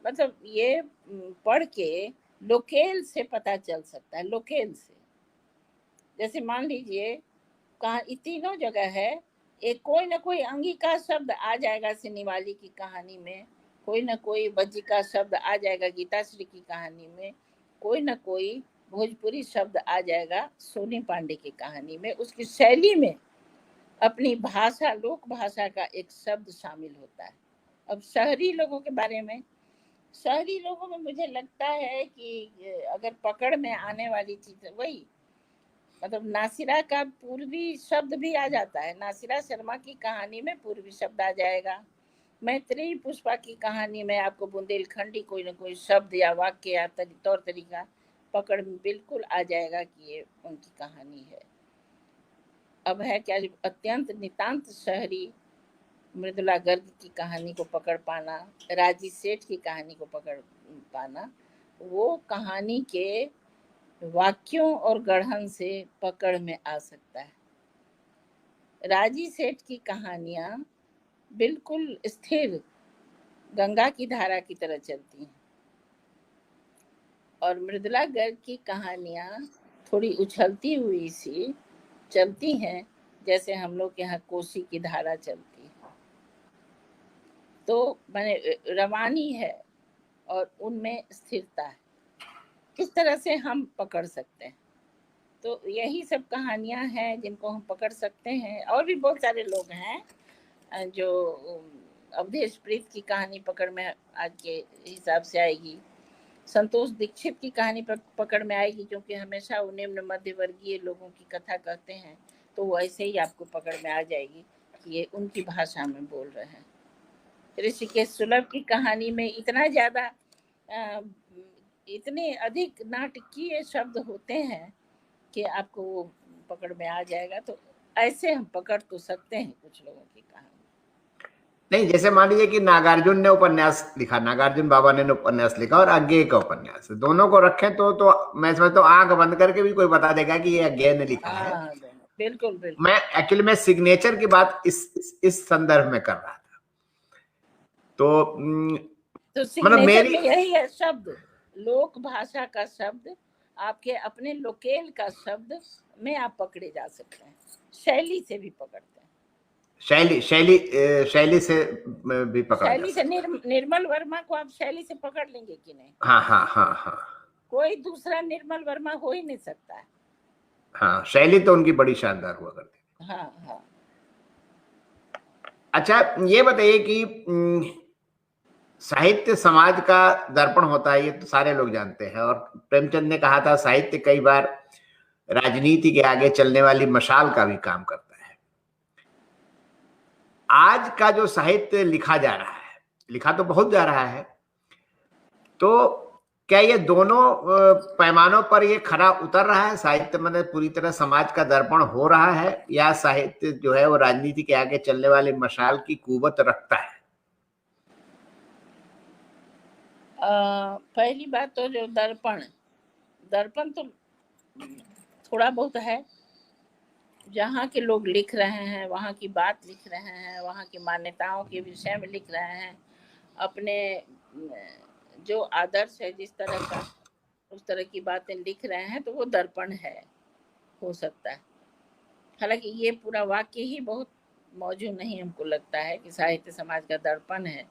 मतलब ये पढ़ के लोकेल से पता चल सकता है, लोकेल से। जैसे मान लीजिए कहा तीनों जगह है, एक कोई ना कोई अंगिका शब्द आ जाएगा सिनेवाली की कहानी में, कोई ना कोई वज्जिका शब्द आ जाएगा गीताश्री की कहानी में, कोई ना कोई भोजपुरी शब्द आ जाएगा सोनी पांडे की कहानी में। उसकी शैली में अपनी भाषा, लोक भाषा का एक शब्द शामिल होता है। अब शहरी लोगों के बारे में, शहरी लोगों में मुझे लगता है कि अगर पकड़ में आने वाली चीज वही, मतलब नासिरा का पूर्वी शब्द भी आ जाता है। नासिरा शर्मा की कहानी में पूर्वी शब्द आ जाएगा। मैत्रेयी पुष्पा की कहानी में आपको बुंदेलखंडी कोई ना कोई शब्द या वाक्य या तौर तरीका पकड़ में बिल्कुल आ जाएगा कि ये उनकी कहानी है। अब है क्या, अत्यंत नितांत शहरी मृदुला गर्ग की कहानी को पकड़ पाना, राजी सेठ की कहानी को पकड़ पाना, वो कहानी के वाक्यों और गढ़न से पकड़ में आ सकता है। राजी सेठ की कहानियां बिल्कुल स्थिर गंगा की धारा की तरह चलती हैं और मृदुला गर्ग की कहानियां थोड़ी उछलती हुई सी चलती हैं, जैसे हम लोग के यहाँ कोसी की धारा चलती है। तो मैंने रवानी है और उनमें स्थिरता है, किस तरह से हम पकड़ सकते हैं। तो यही सब कहानियां हैं जिनको हम पकड़ सकते हैं। और भी बहुत सारे लोग हैं जो अवधेश प्रीत की कहानी पकड़ में आज के हिसाब से आएगी, संतोष दीक्षित की कहानी पकड़ में आएगी, क्योंकि हमेशा वो निम्न मध्य वर्गीय लोगों की कथा कहते हैं, तो वो ऐसे ही आपको पकड़ में आ जाएगी कि ये उनकी भाषा में बोल रहे हैं। ऋषिकेश सुलभ की कहानी में इतना ज़्यादा इतने अधिक नाटकीय शब्द होते हैं कि आपको वो पकड़ में आ जाएगा। तो ऐसे हम पकड़ तो सकते हैं कुछ लोगों की कहानी। नहीं, जैसे मान लीजिए कि नागार्जुन ने उपन्यास लिखा, नागार्जुन बाबा ने उपन्यास लिखा और अज्ञेय का उपन्यास, दोनों को रखें तो मैं समझता हूँ आंख बंद करके भी कोई बता देगा कि ये अज्ञेय ने लिखा है। बिल्कुल बिल्कुल। मैं एक्चुअली में सिग्नेचर की बात इस संदर्भ में कर रहा था। तो मतलब मेरी में यही है, शब्द, लोक भाषा का शब्द, आपके अपने लोकेल का शब्द में आप पकड़े जा सकते हैं, शैली से भी पकड़ते हैं। शैली से भी पकड़ा, शैली से निर्मल वर्मा को आप शैली से पकड़ लेंगे कि नहीं? हाँ हाँ हाँ हाँ, कोई दूसरा निर्मल वर्मा हो ही नहीं सकता है। हाँ, शैली तो उनकी बड़ी शानदार हुआ करती। हाँ हाँ। अच्छा, ये बताइए कि साहित्य समाज का दर्पण होता है, ये तो सारे लोग जानते हैं, और प्रेमचंद ने कहा था साहित्य कई बार राजनीति के आगे चलने वाली मशाल का भी काम करता है। आज का जो साहित्य लिखा जा रहा है, लिखा तो बहुत जा रहा है, तो क्या ये दोनों पैमानों पर ये खरा उतर रहा है? साहित्य मतलब पूरी तरह समाज का दर्पण हो रहा है, या साहित्य जो है वो राजनीति के आगे चलने वाले मशाल की कुवत रखता है? पहली बात तो जो दर्पण तो थोड़ा बहुत है, जहाँ के लोग लिख रहे हैं, वहाँ की बात लिख रहे हैं, वहाँ की मान्यताओं के विषय में लिख रहे हैं, अपने जो आदर्श है जिस तरह का, उस तरह की बातें लिख रहे हैं, तो वो दर्पण है, हो सकता है। हालांकि ये पूरा वाक्य ही बहुत मौजूद नहीं हमको लगता है कि साहित्य समाज का दर्पण है।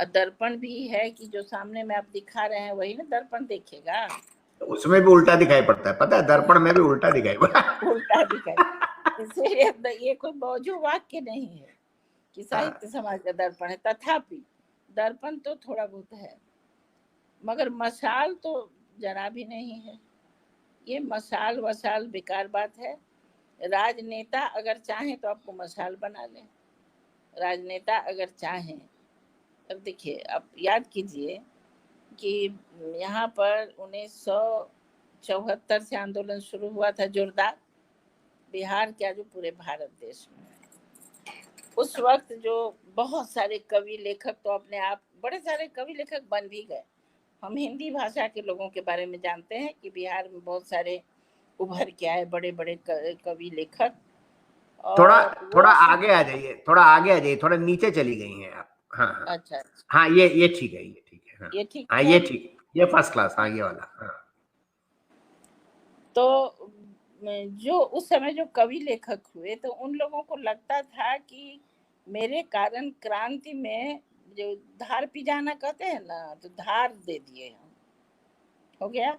और दर्पण भी है कि जो सामने में आप दिखा रहे हैं वही ना दर्पण देखेगा, उसमें भी उल्टा दिखाई पड़ता है, पता है? दर्पण में भी उल्टा दिखाई उल्टा दिखाई। इसलिए ये कोई मौजूद वाक्य नहीं है कि साहित्य समाज का दर्पण है। तथापि दर्पण तो थोड़ा बहुत है, मगर मशाल तो जरा भी नहीं है। ये मशाल वशाल बेकार बात है। राजनेता अगर चाहें तो आपको मशाल बना लें, राजनेता अगर चाहें। अब देखिए, आप याद कीजिए कि यहाँ पर 1974 से आंदोलन शुरू हुआ था जोरदार, बिहार क्या जो पूरे भारत देश में। उस वक्त जो बहुत सारे कवि लेखक तो अपने आप बड़े सारे कवि लेखक बन भी गए। हम हिंदी भाषा के लोगों के बारे में जानते हैं कि बिहार में बहुत सारे उभर के आए बड़े बड़े कवि लेखक। थोड़ा आगे आ जाइए, थोड़ा आगे आ जाइए, थोड़ा नीचे चली गई हैं आप। हाँ हाँ अच्छा, हाँ, ये ठीक है, ये ठीक है। हाँ ये ठीक हाँ, है, ये ठीक, ये फर्स्ट क्लास। हाँ, ये वाला। हाँ। तो जो उस समय जो कवि लेखक हुए, तो उन लोगों को लगता था कि मेरे कारण क्रांति में जो धार पिजाना कहते हैं ना, तो धार दे दिए हम, हो गया।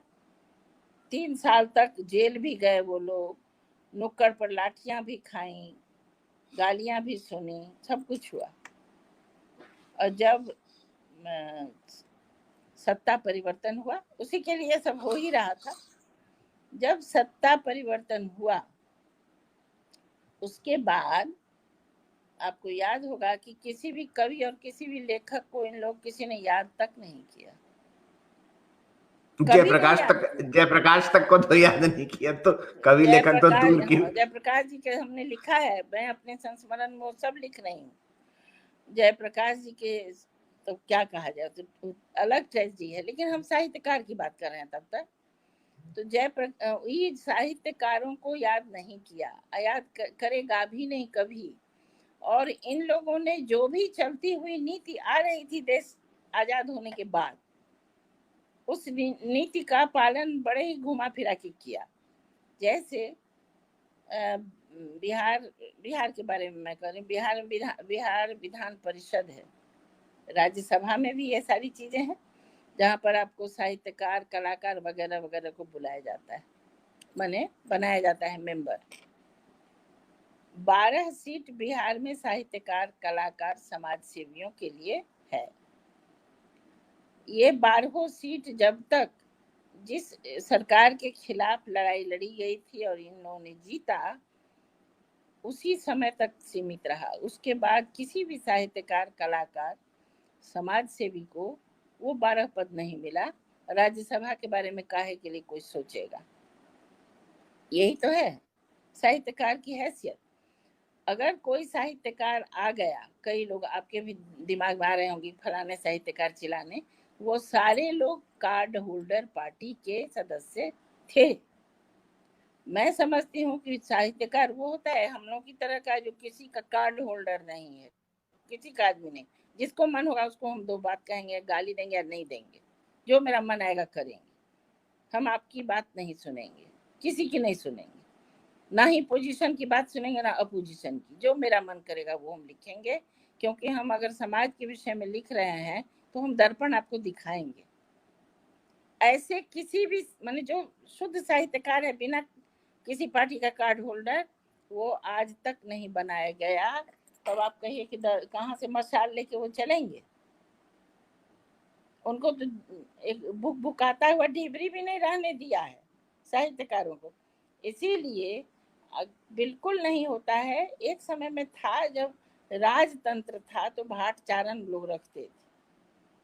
3 साल तक जेल भी गए वो लोग, नुक्कड़ पर लाठियां भी खाई, गालियां भी सुनी, सब कुछ हुआ। और जब सत्ता परिवर्तन हुआ, उसी के लिए सब हो ही रहा था। जब सत्ता परिवर्तन हुआ उसके बाद आपको याद होगा कि किसी भी कवि और किसी भी लेखक को इन लोग किसी ने याद तक नहीं किया। जयप्रकाश तक को तो याद नहीं किया, तो कवि लेखन तो दूर की। जयप्रकाश जी के हमने लिखा है, मैं अपने संस्मरण में वो सब लिख रही हूँ। जयप्रकाश जी के तो क्या कहा जाए, तो अलग ट्रेजेडी है, लेकिन हम साहित्यकार की बात कर रहे हैं तब तक। तो ये साहित्यकारों को याद नहीं किया, याद करेगा भी नहीं कभी। और इन लोगों ने जो भी चलती हुई नीति आ रही थी देश आजाद होने के बाद, उस नीति का पालन बड़े ही घुमा फिरा के किया। जैसे बिहार के बारे में मैं कह रही हूँ, बिहार विधान परिषद है, राज्यसभा में भी ये सारी चीजें हैं, जहाँ पर आपको साहित्यकार, कलाकार वगैरह वगैरह को बुलाया जाता है, माने बनाया जाता है मेंबर। 12 सीट बिहार में साहित्यकार, कलाकार, समाज सेवियों के लिए है। ये 12 सीट जब तक जिस सरकार के खिलाफ लड़ाई लड़ी गई थी और इन लोगों ने जीता, उसी समय तक सीमित रहा। उसके बाद किसी भी साहित्यकार, कलाकार, समाज सेवी को वो 12 पद नहीं मिला। राज्यसभा के बारे में काहे के लिए कोई सोचेगा? यही तो है साहित्यकार की हैसियत। अगर कोई साहित्यकार आ गया, कई लोग आपके भी दिमाग में आ रहे होंगे फलाने साहित्यकार चिल्लाने, वो सारे लोग कार्ड होल्डर पार्टी के सदस्य थे। मैं समझती हूँ कि साहित्यकार वो होता है हम लोग की तरह का, जो किसी का कार्ड होल्डर नहीं है, किसी का आदमी नहीं। जिसको मन होगा उसको हम 2 बात कहेंगे, गाली देंगे या नहीं देंगे, जो मेरा मन आएगा करेंगे। हम आपकी बात नहीं सुनेंगे, किसी की नहीं सुनेंगे, ना ही पोजीशन की बात सुनेंगे, ना अपोजिशन की। जो मेरा मन करेगा वो हम लिखेंगे, क्योंकि हम अगर समाज के विषय में लिख रहे हैं तो हम दर्पण आपको दिखाएंगे। ऐसे किसी भी माने जो शुद्ध साहित्यकार है, बिना किसी पार्टी का कार्ड होल्डर, वो आज तक नहीं बनाया गया। तब आप कहिए कि कहाँ से मशाल लेके वो चलेंगे? उनको तो एक भुकाता हुआ ढिबरी भी नहीं रहने दिया है साहित्यकारों को। इसीलिए बिल्कुल नहीं होता है। एक समय में था जब राजतंत्र था तो भाट चारण लोग रखते थे,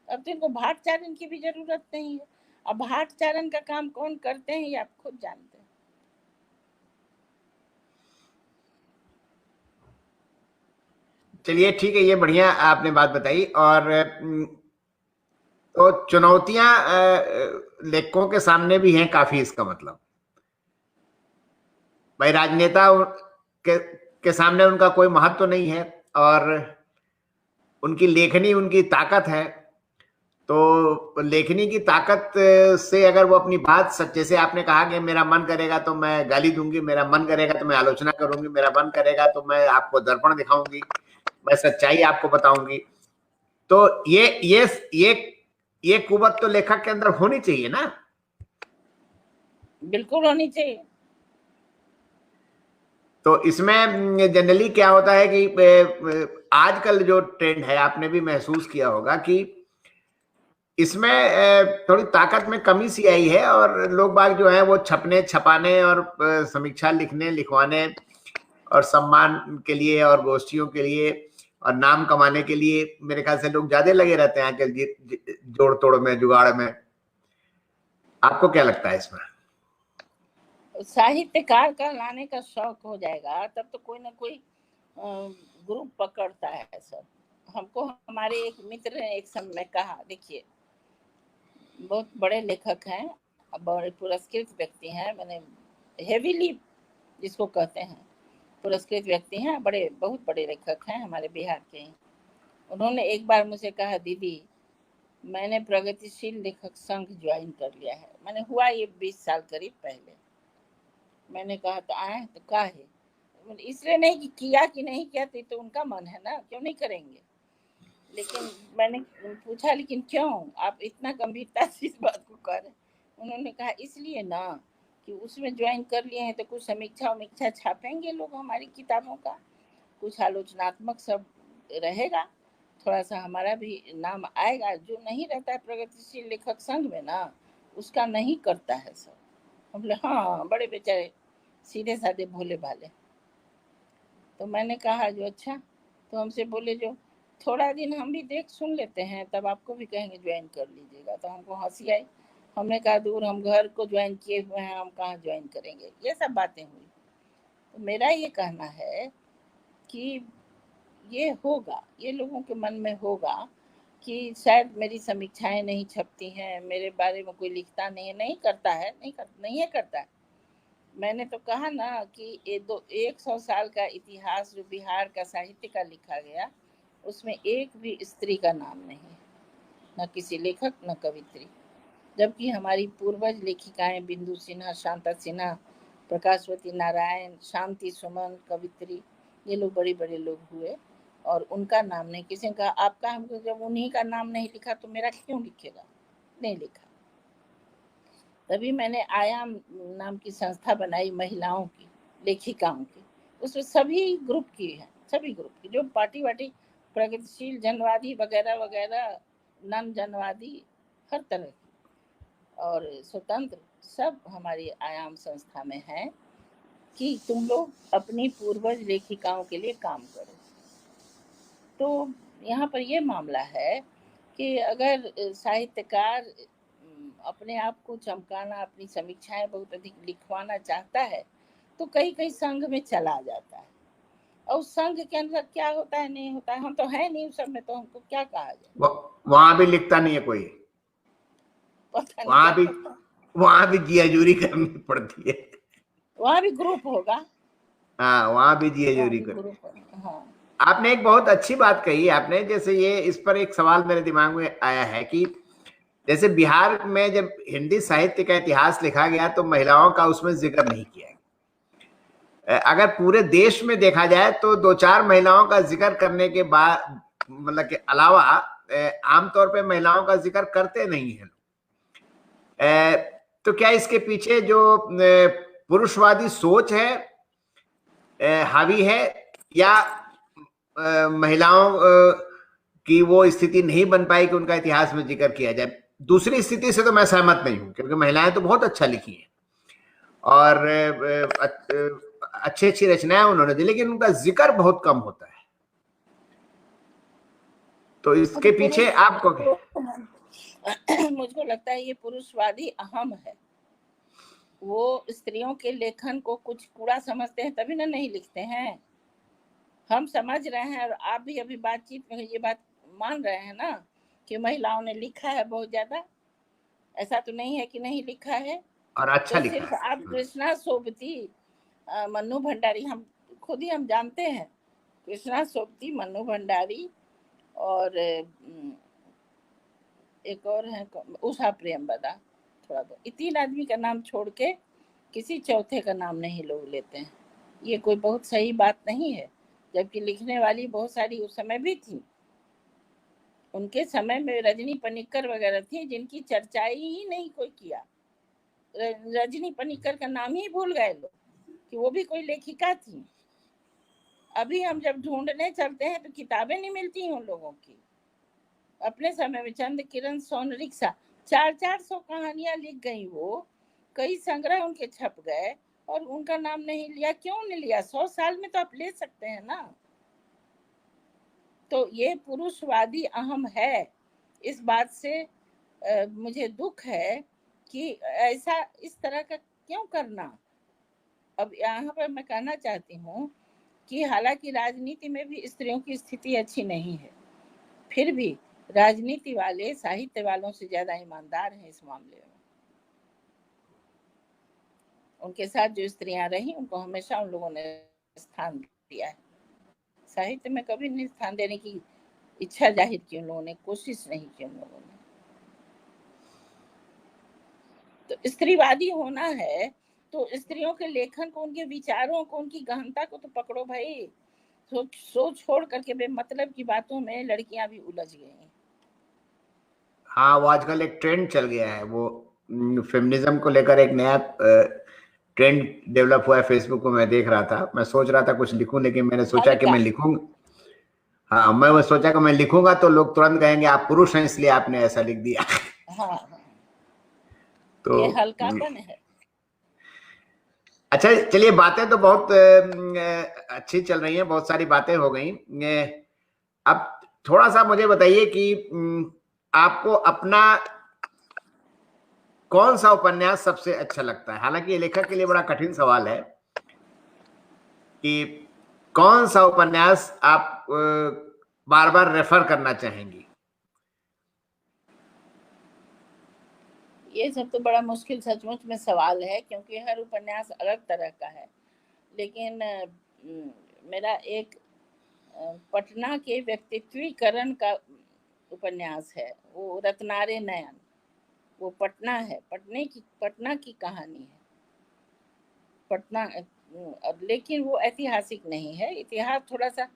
अब तो इनको भाट चारण की भी जरूरत नहीं है। अब भाट चारण का काम कौन करते हैं ये आप खुद जानते हैं। चलिए ठीक है, ये बढ़िया आपने बात बताई। और तो चुनौतियां लेखकों के सामने भी हैं काफी, इसका मतलब भाई राजनेता के सामने उनका कोई महत्व नहीं है, और उनकी लेखनी उनकी ताकत है। तो लेखनी की ताकत से अगर वो अपनी बात सच्चे से, आपने कहा कि मेरा मन करेगा तो मैं गाली दूंगी, मेरा मन करेगा तो मैं आलोचना करूंगी, मेरा मन करेगा तो मैं आपको दर्पण दिखाऊंगी, मैं सच्चाई आपको बताऊंगी, तो ये कुवत तो लेखक के अंदर होनी चाहिए ना। बिल्कुल होनी चाहिए। तो इसमें जनरली क्या होता है कि आजकल जो ट्रेंड है, आपने भी महसूस किया होगा कि इसमें थोड़ी ताकत में कमी सी आई है, और लोग बाग जो है वो छपने छपाने और समीक्षा लिखने लिखवाने और सम्मान के लिए और गोष्ठियों के लिए और नाम कमाने के लिए मेरे ख्याल से लोग ज्यादा लगे रहते हैं आजकल जोड़ तोड़ में, जुगाड़ में। आपको क्या लगता है इसमें? साहित्यकार का लाने का शौक हो जाएगा तब तो कोई ना कोई ग्रुप पकड़ता है सब। हमको हमारे एक मित्र ने एक समय कहा, देखिए बहुत बड़े लेखक हैं, बड़े पुरस्कृत व्यक्ति हैं, मैंने हेवीली जिसको कहते हैं पुरस्कृत व्यक्ति हैं, बड़े बहुत बड़े लेखक हैं हमारे बिहार के। उन्होंने एक बार मुझे कहा, दीदी मैंने प्रगतिशील लेखक संघ ज्वाइन कर लिया है। मैंने हुआ ये 20 साल करीब पहले। मैंने कहा तो आए तो क्या है, इसलिए नहीं कि किया कि नहीं किया, तो उनका मन है ना, क्यों नहीं करेंगे। लेकिन मैंने पूछा लेकिन क्यों आप इतना गंभीरता से इस बात को कर रहे? उन्होंने कहा इसलिए ना कि उसमें ज्वाइन कर लिए हैं तो कुछ समीक्षा छापेंगे लोग हमारी किताबों का, कुछ आलोचनात्मक सब रहेगा, थोड़ा सा हमारा भी नाम आएगा। जो नहीं रहता है प्रगतिशील लेखक संघ में ना, उसका नहीं करता है सब। हम बोले हाँ, बड़े बेचारे सीधे साधे भोले भाले। तो मैंने कहा जो अच्छा, तो हमसे बोले जो थोड़ा दिन हम भी देख सुन लेते हैं, तब आपको भी कहेंगे ज्वाइन कर लीजिएगा। तो हमको हंसी आई। हमने कहा दूर, हम घर को ज्वाइन किए हुए हैं, हम कहाँ ज्वाइन करेंगे। ये सब बातें हुई। तो मेरा ये कहना है कि ये होगा, ये लोगों के मन में होगा कि शायद मेरी समीक्षाएं नहीं छपती हैं, मेरे बारे में कोई लिखता नहीं है, नहीं करता है, नहीं करता है। मैंने तो कहा ना कि 100 साल का इतिहास जो बिहार का साहित्य का लिखा गया, उसमें एक भी स्त्री का नाम नहीं, न किसी लेखक न कवित्री। जबकि हमारी पूर्वज लेखिकाएं बिंदु सिन्हा, शांता सिन्हा, प्रकाशवती नारायण, शांति सुमन, कवित्री, ये लोग बड़े बड़े लोग हुए और उनका नाम नहीं। किसी ने कहा आपका, हमको जब उन्हीं का नाम नहीं लिखा तो मेरा क्यों लिखेगा, नहीं लिखा। तभी मैंने आयाम नाम की संस्था बनाई महिलाओं की, लेखिकाओं की। उसमें सभी ग्रुप की है, सभी ग्रुप की, जो पार्टी वाटी, प्रगतिशील, जनवादी वगैरह वगैरह, नन जनवादी, हर तरह की और स्वतंत्र, सब हमारी आयाम संस्था में है कि तुम लोग अपनी पूर्वज लेखिकाओं के लिए काम करो। तो यहाँ पर ये मामला है कि अगर साहित्यकार अपने आप को चमकाना, अपनी समीक्षाएं बहुत अधिक लिखवाना चाहता है तो कई कई संघ में चला जाता है, और उस संघ के अंदर क्या होता है नहीं होता है, हम तो है नहीं उस सब में, तो हमको क्या कहा जाए। वहां भी लिखता नहीं है कोई, वहां भी जियाजूरी करनी पड़ती है। वहां भी ग्रुप होगा। हाँ, वहां भी जियाजूरी कर। हाँ। आपने एक बहुत अच्छी बात कही आपने, जैसे ये इस पर एक सवाल मेरे दिमाग में आया है कि जैसे बिहार में जब हिंदी साहित्य का इतिहास लिखा गया तो महिलाओं का उसमें जिक्र नहीं किया गया। अगर पूरे देश में देखा जाए तो 2-4 महिलाओं का जिक्र करने के बाद, मतलब के अलावा आमतौर पे महिलाओं का जिक्र करते नहीं है। तो क्या इसके पीछे जो पुरुषवादी सोच है हावी है, या महिलाओं की वो स्थिति नहीं बन पाई कि उनका इतिहास में जिक्र किया जाए? दूसरी स्थिति से तो मैं सहमत नहीं हूं, क्योंकि महिलाएं तो बहुत अच्छा लिखी हैं और अच्छी रचनाएं उन्होंने दी, लेकिन उनका जिक्र बहुत कम होता है। तो इसके पीछे आपको मुझको लगता है ये पुरुषवादी अहम है। वो स्त्रियों के लेखन को कुछ कूड़ा समझते हैं तभी ना नहीं लिखते हैं। हम समझ रहे हैं और आप भी अभी बातचीत में ये बात मान रहे हैं ना कि महिलाओं ने लिखा है बहुत ज्यादा। ऐसा तो नहीं है कि नहीं लिखा है, और अच्छा तो लिखा सिर्फ है। आप कृष्णा सोबती, मन्नू भंडारी, हम खुद ही हम जानते हैं, कृष्णा सोबती, मन्नू भंडारी और एक और है उषा प्रेमवदा, थोड़ा बहुत, ये 3 आदमी का नाम छोड़ के किसी चौथे का नाम नहीं लोग लेते हैं। ये कोई बहुत सही बात नहीं है, जबकि लिखने वाली बहुत सारी उस समय भी थी। उनके समय में रजनी पनिक्कर वगैरह थी जिनकी चर्चा ही नहीं कोई किया। रजनी पनिक्कर का नाम ही भूल गए लोग कि वो भी कोई लेखिका थी। अभी हम जब ढूंढने चलते हैं तो किताबें नहीं मिलती उन लोगों की। अपने समय में चंद किरण सोनरिक्शा 400 कहानियां लिख गई। वो कई संग्रह उनके छप गए और उनका नाम नहीं लिया। क्यों नहीं लिया? 100 साल में तो आप ले सकते हैं ना। तो ये पुरुषवादी अहम है। इस बात से मुझे दुख है कि ऐसा इस तरह का क्यों करना। अब यहाँ पर मैं कहना चाहती हूँ कि हालांकि राजनीति में भी स्त्रियों की स्थिति अच्छी नहीं है, फिर भी राजनीति वाले साहित्य वालों से ज्यादा ईमानदार हैं इस मामले में। उनके साथ जो स्त्रियां रही उनको हमेशा उन लोगों ने स्थान दिया है। साहित्य में कभी नहीं स्थान देने की इच्छा जाहिर की उन लोगों ने, कोशिश नहीं की उन लोगों ने। तो स्त्रीवादी होना है तो स्त्रियों के लेखन को, उनके विचारों को, उनकी गहनता को तो पकड़ो भाई। सोच छोड़ करके बेमतलब की बातों में लड़कियां भी उलझ गई। हाँ, वो आजकल एक ट्रेंड चल गया है, वो फेमिनिज्म को लेकर एक नया ट्रेंड डेवलप हुआ है। फेसबुक को मैं देख रहा था, मैं सोच रहा था कुछ लिखूं, लेकिन मैंने सोचा कि मैं लिखूंगा। हाँ, मैं सोचा कि मैं लिखूंगा तो लोग तुरंत कहेंगे आप पुरुष हैं इसलिए आपने ऐसा लिख दिया। हाँ, तो ये हल्कापन है। अच्छा, चलिए, बातें तो बहुत अच्छी चल रही हैं, बहुत सारी बातें हो गई। अब थोड़ा सा मुझे बताइए कि आपको अपना कौन सा उपन्यास सबसे अच्छा लगता है? हालांकि ये लेखक के लिए बड़ा कठिन सवाल है कि कौन सा उपन्यास आप बार बार रेफर करना चाहेंगी। ये सब तो बड़ा मुश्किल सचमुच में सवाल है, क्योंकि हर उपन्यास अलग तरह का है। लेकिन मेरा एक पटना के व्यक्तित्वीकरण का उपन्यास है, वो रत्नारे नयन। वो पटना है, पटना की कहानी है। पटना, लेकिन वो ऐतिहासिक नहीं है। इतिहास थोड़ा सा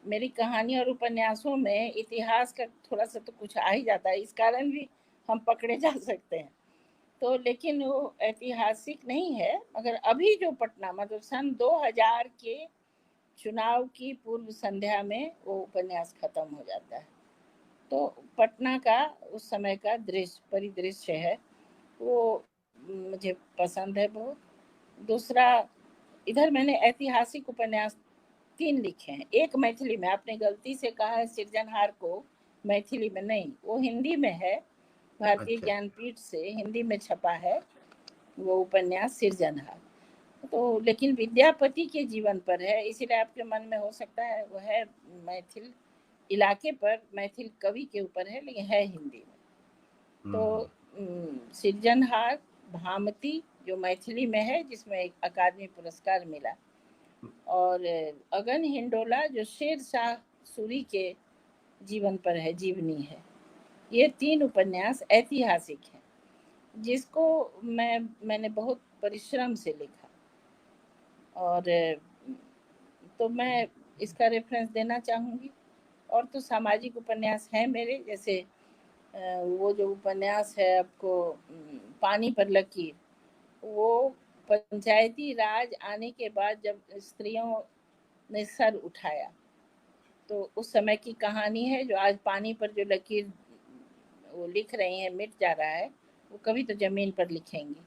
मेरी कहानी और उपन्यासों में इतिहास का थोड़ा सा तो कुछ आ ही जाता है, इस कारण भी हम पकड़े जा सकते हैं। तो लेकिन वो ऐतिहासिक नहीं है। मगर अभी जो पटना, मतलब सन 2000 के चुनाव की पूर्व संध्या में वो उपन्यास खत्म हो जाता है। तो पटना का उस समय का दृश्य, परिदृश्य है, वो मुझे पसंद है बहुत। दूसरा, इधर मैंने ऐतिहासिक उपन्यास 3 लिखे हैं। एक मैथिली में, आपने गलती से कहा है सृजनहार को मैथिली में, नहीं, वो हिंदी में है। भारतीय ज्ञानपीठ से हिंदी में छपा है वो उपन्यास सृजनहार। तो लेकिन विद्यापति के जीवन पर है, इसीलिए आपके मन में हो सकता है वो है मैथिल इलाके पर, मैथिल कवि के ऊपर है, लेकिन है हिंदी में। तो सृजनहार, भामती जो मैथिली में है, जिसमें एक अकादमी पुरस्कार मिला, और अगन हिंडोला जो शेर शाह सूरी के जीवन पर है, जीवनी है। ये 3 उपन्यास ऐतिहासिक हैं, जिसको मैंने बहुत परिश्रम से लिखा। और तो मैं इसका रेफरेंस देना चाहूँगी। और तो सामाजिक उपन्यास हैं मेरे, जैसे वो जो उपन्यास है आपको पानी पर लकीर, वो पंचायती राज आने के बाद जब स्त्रियों ने सर उठाया, तो उस समय की कहानी है। जो आज पानी पर जो लकीर वो लिख रही हैं, मिट जा रहा है, वो कभी तो जमीन पर लिखेंगी।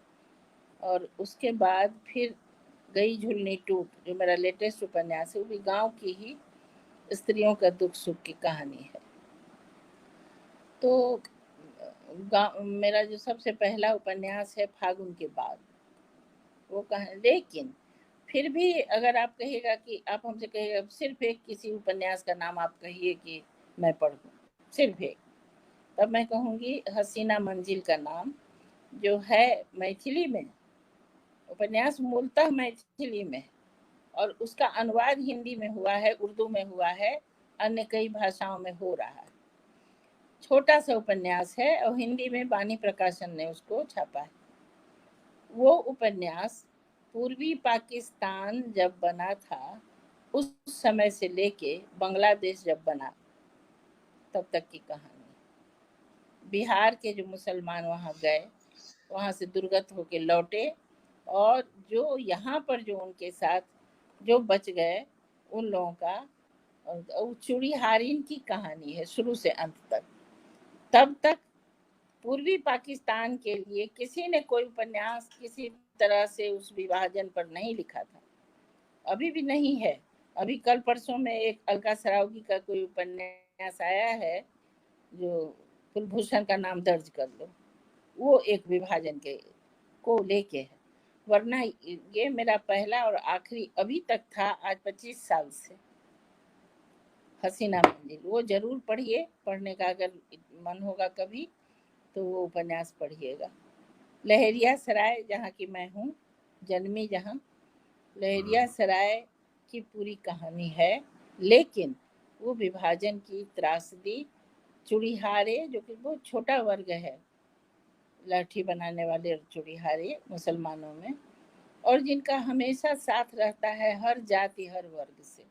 और उसके बाद फिर गई झुलनी टूट, जो मेरा लेटेस्ट उपन्यास है, वो भी गांव की ही स्त्रियों का दुख सुख की कहानी है। तो मेरा जो सबसे पहला उपन्यास है फागुन के बाद, वो कहा। लेकिन फिर भी अगर आप कहिएगा कि आप हमसे कहिएगा सिर्फ एक किसी उपन्यास का नाम आप कहिए कि मैं पढ़ूं, सिर्फ एक, तब मैं कहूँगी हसीना मंजिल का नाम, जो है मैथिली में, उपन्यास मूलतः मैथिली में, और उसका अनुवाद हिंदी में हुआ है, उर्दू में हुआ है, अन्य कई भाषाओं में हो रहा है। छोटा सा उपन्यास है और हिंदी में बानी प्रकाशन ने उसको छापा है। वो उपन्यास पूर्वी पाकिस्तान जब बना था उस समय से लेके बांग्लादेश जब बना तब तक की कहानी। बिहार के जो मुसलमान वहाँ गए, वहाँ से दुर्गत होके लौटे, और जो यहाँ पर जो उनके साथ जो बच गए उन लोगों का चूड़ीहारिन की कहानी है शुरू से अंत तक। तब तक पूर्वी पाकिस्तान के लिए किसी ने कोई उपन्यास किसी तरह से उस विभाजन पर नहीं लिखा था, अभी भी नहीं है। अभी कल परसों में एक अलका सरावगी का कोई उपन्यास आया है जो कुलभूषण का नाम दर्ज कर लो, वो एक विभाजन के को लेके है। वरना ये मेरा पहला और आखिरी अभी तक था, आज 25 साल से, हसीना मंजिल। वो जरूर पढ़िए, पढ़ने का अगर मन होगा कभी तो वो उपन्यास पढ़िएगा। लहरिया सराय, जहाँ की मैं हूँ, जन्मी जहाँ, लहरिया सराय की पूरी कहानी है, लेकिन वो विभाजन की त्रासदी, चूड़ीहारे जो कि बहुत छोटा वर्ग है, लाठी बनाने वाले चूड़ीहारे मुसलमानों में, और जिनका हमेशा साथ रहता है हर जाति हर वर्ग से,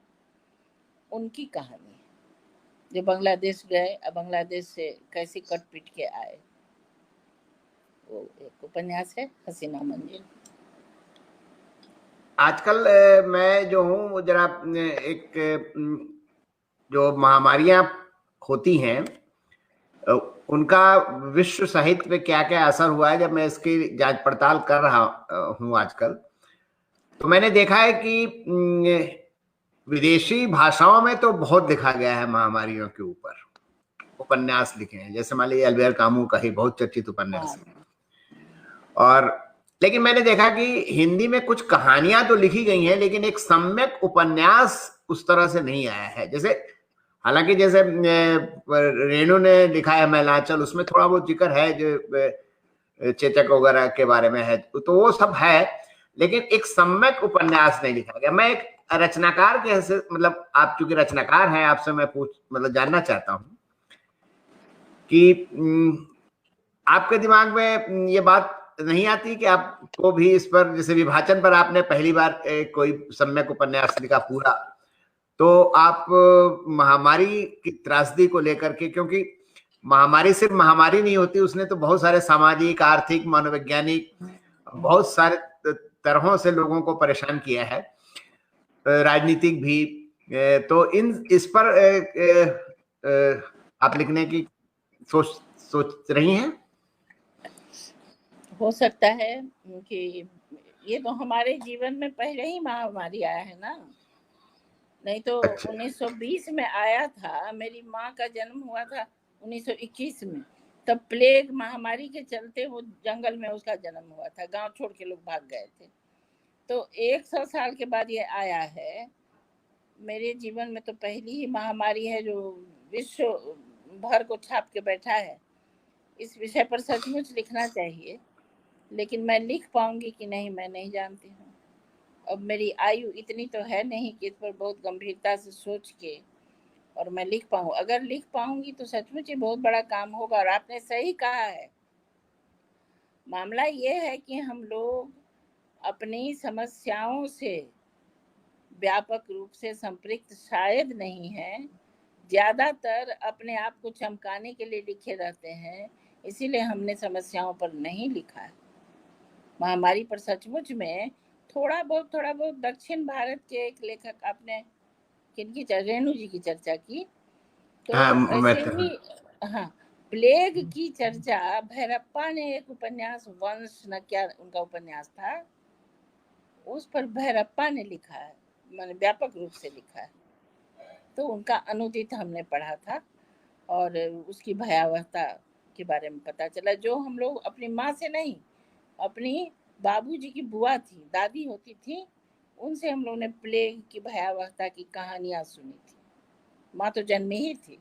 उनकी कहानी है, जो बांग्लादेश गए, अब बांग्लादेश से कैसे कट पिट के आए। वो एक उपन्यास है हसीना मंजिल। आजकल मैं जो हूँ जरा एक जो महामारियां होती हैं उनका विश्व साहित्य पे क्या क्या असर हुआ है, जब मैं इसकी जांच पड़ताल कर रहा हूँ आजकल, तो मैंने देखा है कि विदेशी भाषाओं में तो बहुत लिखा गया है महामारियों के ऊपर, उपन्यास लिखे हैं, जैसे मान लीजिए अल्बेर कामू का ही बहुत चर्चित उपन्यास है। और लेकिन मैंने देखा कि हिंदी में कुछ कहानियां तो लिखी गई हैं, लेकिन एक सम्यक उपन्यास उस तरह से नहीं आया है। जैसे हालांकि जैसे रेणु ने लिखा है मैलांचल, उसमें थोड़ा बहुत जिक्र है जो चेचक वगैरह के बारे में है, तो वो सब है, लेकिन एक सम्यक उपन्यास नहीं लिखा गया। मैं एक रचनाकार के हैसियत, मतलब आप चूंकि रचनाकार हैं, आपसे मैं मतलब जानना चाहता हूं कि आपके दिमाग में ये बात नहीं आती कि आपको भी इस पर, जैसे विभाजन पर आपने पहली बार कोई सम्यक उपन्यास लिखा पूरा, तो आप महामारी की त्रासदी को लेकर के, क्योंकि महामारी सिर्फ महामारी नहीं होती, उसने तो बहुत सारे सामाजिक, आर्थिक, मनोवैज्ञानिक, बहुत सारे तरहों से लोगों को परेशान किया है, राजनीतिक भी। तो इस पर आप लिखने की सोच रही हैं? हो सकता है कि ये तो हमारे जीवन में पहले ही महामारी आया है ना, नहीं तो अच्छा। 1920 में आया था, मेरी माँ का जन्म हुआ था 1921 में, तब प्लेग महामारी के चलते वो जंगल में उसका जन्म हुआ था, गांव छोड़ के लोग भाग गए थे। तो 100 साल के बाद ये आया है। मेरे जीवन में तो पहली ही महामारी है जो विश्व भर को छाप के बैठा है। इस विषय पर सचमुच लिखना चाहिए, लेकिन मैं लिख पाऊंगी कि नहीं मैं नहीं जानती हूँ। अब मेरी आयु इतनी तो है नहीं कि इस पर बहुत गंभीरता से सोच के और मैं लिख पाऊँ। अगर लिख पाऊंगी तो सचमुच ही बहुत बड़ा काम होगा। और आपने सही कहा है, मामला ये है कि हम लोग अपनी समस्याओं से व्यापक रूप से संपृक्त शायद नहीं है, ज्यादातर अपने आप को चमकाने के लिए लिखे रहते हैं, इसीलिए हमने समस्याओं पर नहीं लिखा है। महामारी पर सचमुच में थोड़ा बहुत दक्षिण भारत के एक लेखक, आपने किनकी, रेणु जी की चर्चा की, तो ऐसे ही हाँ, प्लेग की चर्चा भैरप्पा ने एक उपन्यास, वंश न क्या उनका उपन्यास था, उस पर भैरप्पा ने लिखा है, मैंने व्यापक रूप से लिखा है, तो उनका अनुदित हमने पढ़ा था और उसकी भयावहता के बारे में पता चला, जो हम लोग अपनी माँ से नहीं, अपनी बाबूजी की बुआ थी, दादी होती थी, उनसे हम लोग ने प्लेग की भयावहता की कहानियां सुनी थी। माँ तो जन्मी ही थी।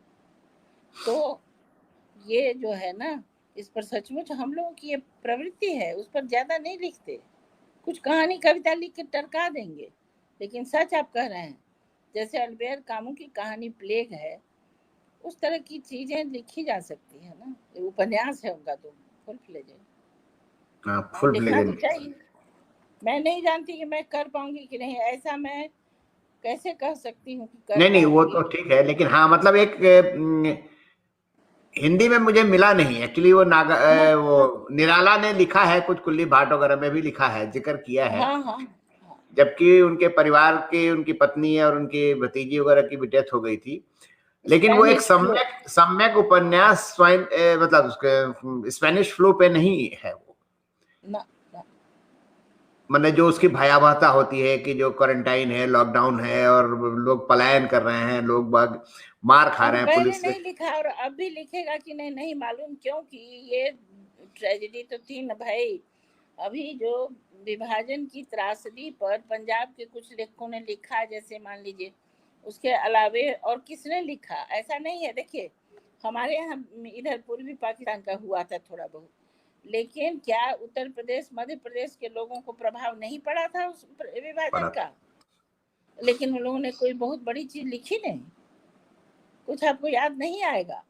तो ये जो है ना, इस पर सचमुच हम लोगों की ये प्रवृत्ति है, उस पर ज्यादा नहीं लिखते। कुछ कहानी कविता लिख के टरका देंगे, लेकिन सच आप कह रहे हैं, जैसे अल्बेर कामू की कहानी प्लेग है, उस तरह की चीजें लिखी जा सकती है ना। उपन्यास है उनका, तो फुल फ्लेजेड लिखना तो चाहिए। मैं नहीं जानती कि मैं कर पाऊंगी कि नहीं, ऐसा मैं कैसे कह सकती हूँ कि कर नहीं वो तो ठीक है, लेकिन हाँ मतलब एक हिंदी में मुझे मिला नहीं एक्चुअली। वो वो निराला ने लिखा है, कुछ कुल्ली भाट वगैरह में भी लिखा है, जिक्र किया है। हाँ। जबकि उनके परिवार के, उनकी पत्नी और उनकी भतीजी वगैरह की भी डेथ हो गई थी। लेकिन वो एक सम्यक उपन्यास मतलब उसके स्पेनिश फ्लू पे नहीं है वो ना। मतलब जो उसकी भयावहता होती है कि जो क्वारंटाइन है, लॉकडाउन है और लोग पलायन कर रहे हैं, लोग बाग मार खा रहे हैं पुलिस से। नहीं लिखा और अब भी लिखेगा कि नहीं मालूम, क्योंकि ये ट्रेजेडी तो थी न भाई। अभी जो विभाजन की त्रासदी पर पंजाब के कुछ लेखकों ने लिखा, जैसे मान लीजिए, उसके अलावे और किसने लिखा ऐसा नहीं है। देखिए हमारे यहाँ इधर पूर्वी पाकिस्तान का हुआ था थोड़ा बहुत, लेकिन क्या उत्तर प्रदेश, मध्य प्रदेश के लोगों को प्रभाव नहीं पड़ा था उस विभाजन का? लेकिन उन लोगों ने कोई बहुत बड़ी चीज लिखी नहीं। कुछ आपको याद नहीं आएगा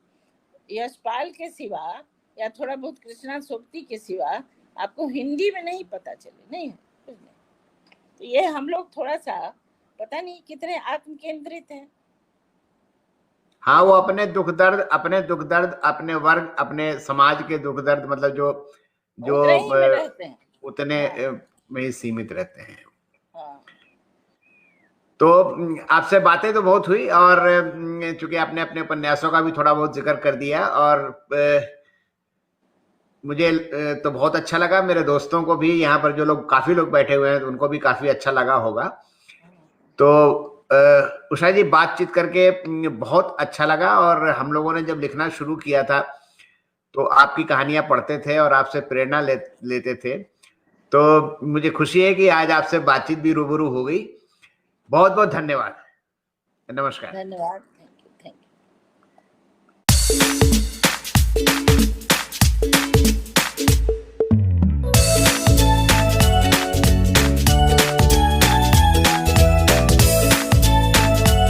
यशपाल के सिवा, या थोड़ा बहुत कृष्णा सोबती के सिवा आपको हिंदी में नहीं पता चले, नहीं है कुछ नहीं। तो ये हम लोग थोड़ा सा पता नहीं कितने आत्म केंद्रित हैं। हाँ, वो अपने दुख दर्द, अपने वर्ग, अपने समाज के दुख दर्द, मतलब जो उतने में ही सीमित रहते हैं। तो आपसे बातें तो बहुत हुई, और चूंकि आपने अपने उपन्यासों का भी थोड़ा बहुत जिक्र कर दिया, और मुझे तो बहुत अच्छा लगा। मेरे दोस्तों को भी, यहाँ पर जो लोग, काफी लोग बैठे हुए हैं, उनको भी काफी अच्छा लगा होगा। तो उषा जी, बातचीत करके बहुत अच्छा लगा। और हम लोगों ने जब लिखना शुरू किया था तो आपकी कहानियां पढ़ते थे और आपसे प्रेरणा लेते थे। तो मुझे खुशी है कि आज आपसे बातचीत भी रूबरू हो गई। बहुत बहुत धन्यवाद। नमस्कार। धन्यवाद।